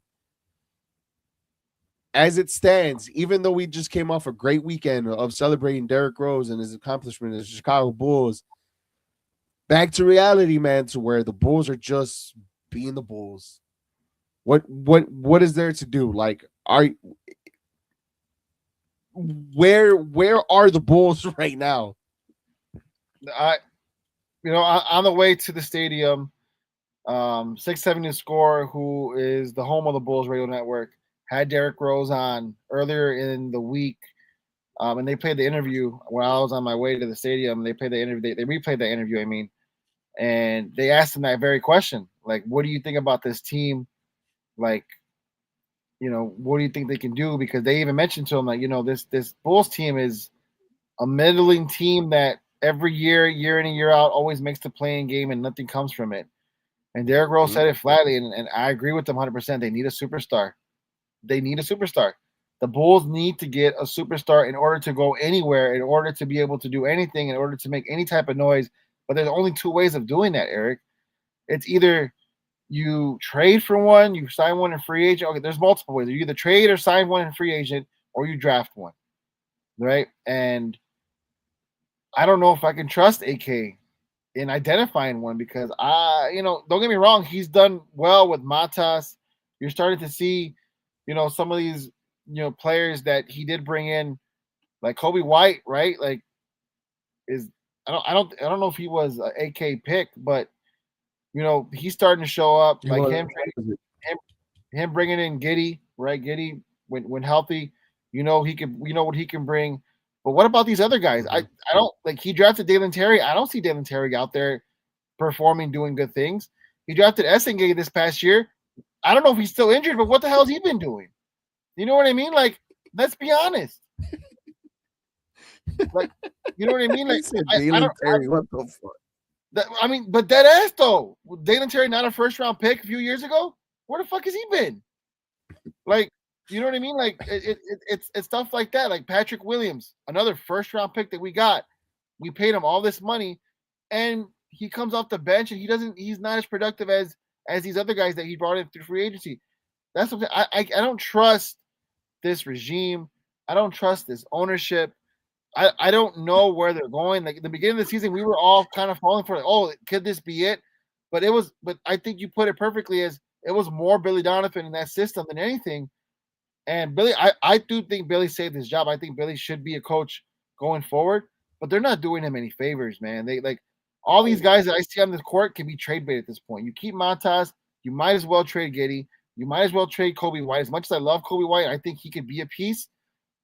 As it stands, even though we just came off a great weekend of celebrating Derrick Rose and his accomplishment as the Chicago Bulls, back to reality, man, to where the Bulls are just being the Bulls. What is there to do? Like, where are the Bulls right now?
On the way to the stadium, 670 Score, who is the home of the Bulls radio network, had Derrick Rose on earlier in the week, and they played the interview while I was on my way to the stadium. They played the interview. They replayed the interview. I mean, and they asked him that very question, like, "What do you think about this team? Like, what do you think they can do?" Because they even mentioned to him, like, this Bulls team is a middling team that every year in and year out, always makes the playing game and nothing comes from it. And Derrick Rose said it flatly, and I agree with them 100%. They need a superstar. They need a superstar. The Bulls need to get a superstar in order to go anywhere, in order to be able to do anything, in order to make any type of noise. But there's only 2 ways of doing that, Eric. It's either you trade for one, you sign one in free agent. Okay, there's multiple ways. You either trade or sign one in free agent, or you draft one, right? And I don't know if I can trust AK in identifying one because don't get me wrong, he's done well with Matas. You're starting to see, some of these, players that he did bring in, like Kobe White, right? Like, I don't know if he was an AK pick, but he's starting to show up. Like him bringing in Giddey, right? Giddey when healthy, what he can bring. But what about these other guys? I don't like. He drafted Dalen Terry. I don't see Dalen Terry out there performing, doing good things. He drafted Essengate this past year. I don't know if he's still injured, but what the hell has he been doing? You know what I mean? Like, let's be honest. Like, you know what I mean? Like,
Dalen Terry, what the fuck?
But dead ass though. Dalen Terry not a first round pick a few years ago. Where the fuck has he been? Like, you know what I mean? Like, it's stuff like that. Like Patrick Williams, another first round pick that we got. We paid him all this money, and he comes off the bench and he's not as productive as these other guys that he brought in through free agency. That's something I don't trust this regime. I don't trust this ownership. I don't know where they're going. Like at the beginning of the season, we were all kind of falling for, could this be it? But I think you put it perfectly as it was more Billy Donovan in that system than anything. And Billy, I do think Billy saved his job. I think Billy should be a coach going forward, but they're not doing him any favors, man. They like all these guys that I see on the court can be trade bait at this point. You keep Montas, you might as well trade Giddey. You might as well trade Kobe White. As much as I love Kobe White, I think he could be a piece.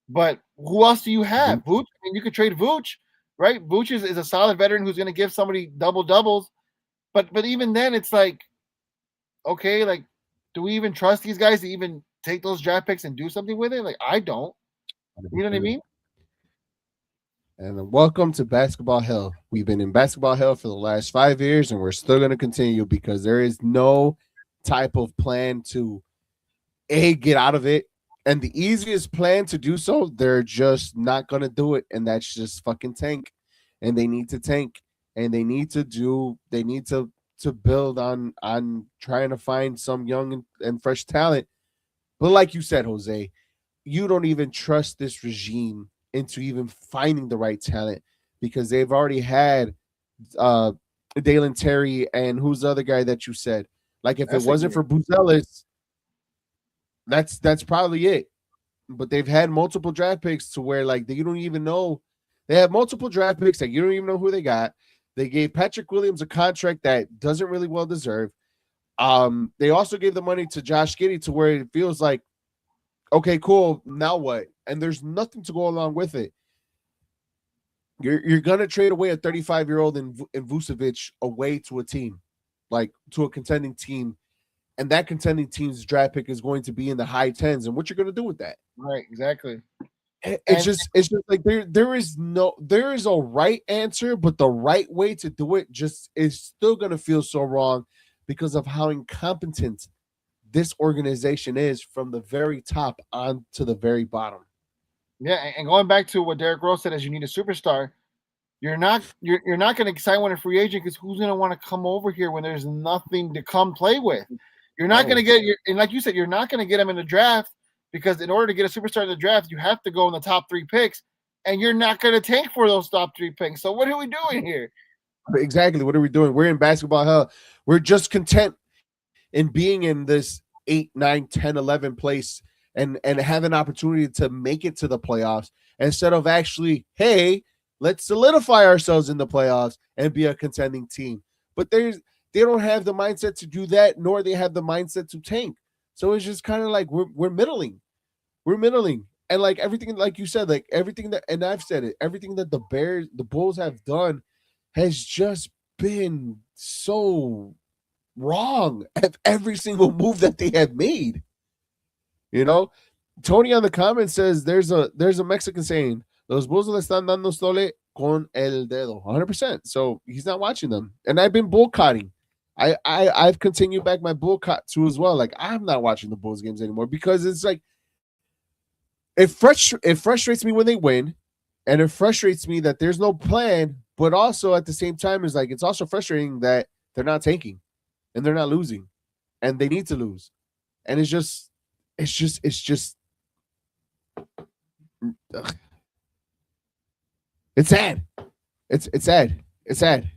But who else do you have? Vooch? I mean, you could trade Vooch, right? Vooch is a solid veteran who's going to give somebody double doubles. But even then, it's like, okay, like, do we even trust these guys to even take those draft picks and do something with it? Like, I don't. You know what I mean?
And welcome to Basketball Hell. We've been in Basketball Hell for the last 5 years, and we're still going to continue because there is no type of plan to get out of it. And the easiest plan to do so, they're just not going to do it. And that's just fucking tank. And they need to tank. And they need to build on trying to find some young and fresh talent. But like you said, Jose, you don't even trust this regime into even finding the right talent because they've already had Dalen Terry and who's the other guy that you said? Like if it wasn't for Buzelis, that's probably it. But they've had multiple draft picks to where like you don't even know. They have multiple draft picks that you don't even know who they got. They gave Patrick Williams a contract that doesn't really well deserve. They also gave the money to Josh Giddey to where it feels like, okay, cool, now what? And there's nothing to go along with it. You're gonna trade away a 35-year-old in Vucevic away to a team, like to a contending team, and that contending team's draft pick is going to be in the high 10s. And what you're gonna do with that?
Right, exactly.
It's just like there is a right answer, but the right way to do it just is still gonna feel so wrong because of how incompetent this organization is from the very top on to the very bottom.
Yeah, and going back to what Derrick Rose said, as you need a superstar. You're not going to sign one a free agent because who's going to want to come over here when there's nothing to come play with? You're not going to get and like you said, you're not going to get them in the draft because in order to get a superstar in the draft, you have to go in the top 3 picks, and you're not going to tank for those top 3 picks. So what are we doing here?
Exactly. What are we doing? We're in basketball hell. We're just content in being in this 8, 9, 10, 11 place and have an opportunity to make it to the playoffs instead of actually, hey, let's solidify ourselves in the playoffs and be a contending team. But they don't have the mindset to do that, nor they have the mindset to tank. So it's just kind of like we're middling. We're middling. And like everything, like you said, like everything that, and I've said it, everything that the Bulls have done has just been so wrong at every single move that they have made. You know, Tony on the comments says there's a Mexican saying, Los Bulls le están dando sole con el dedo, 100%. So he's not watching them. And I've been boycotting. I've continued back my boycott too as well. Like I'm not watching the Bulls games anymore because it's like it frustrates me when they win, and it frustrates me that there's no plan. But also at the same time, is like it's also frustrating that they're not tanking and they're not losing, and they need to lose. And it's just. Ugh. It's sad. It's sad. It's sad.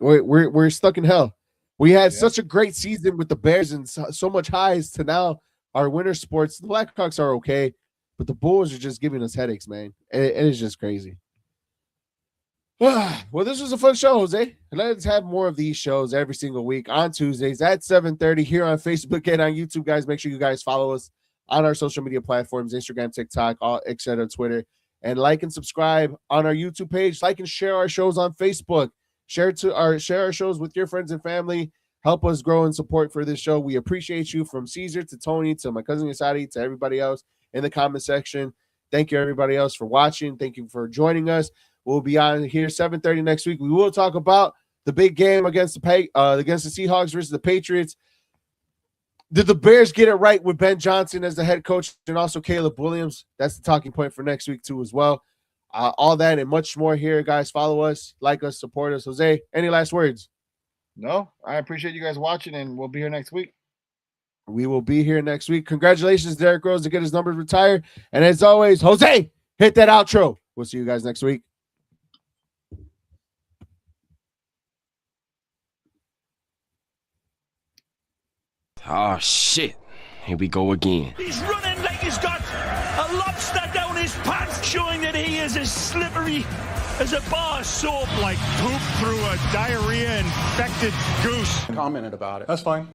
We're stuck in hell. We had such a great season with the Bears and so much highs to now our winter sports. The Blackhawks are okay, but the Bulls are just giving us headaches, man. It is just crazy. Well, this was a fun show, Jose. Let's have more of these shows every single week on Tuesdays at 7:30 here on Facebook and on YouTube, guys. Make sure you guys follow us on our social media platforms, Instagram, TikTok, etc., Twitter, and like and subscribe on our YouTube page. Like and share our shows on Facebook. Share our shows with your friends and family. Help us grow and support for this show. We appreciate you, from Caesar to Tony to my cousin Yasadi to everybody else in the comment section. Thank you, everybody else, for watching. Thank you for joining us. We'll be on here 7:30 next week. We will talk about the big game against the Seahawks versus the Patriots. Did the Bears get it right with Ben Johnson as the head coach and also Caleb Williams? That's the talking point for next week too as well. All that and much more here, guys. Follow us, like us, support us. Jose, any last words?
No, I appreciate you guys watching, and we'll be here next week.
We will be here next week. Congratulations, Derrick Rose, to get his numbers retired. And as always, Jose, hit that outro. We'll see you guys next week.
Oh, shit. Here we go again.
He's running like he's got a lobster down his pants, showing that he is as slippery as a bar of soap.
Like poop through a diarrhea-infected goose.
Commented about it. That's fine.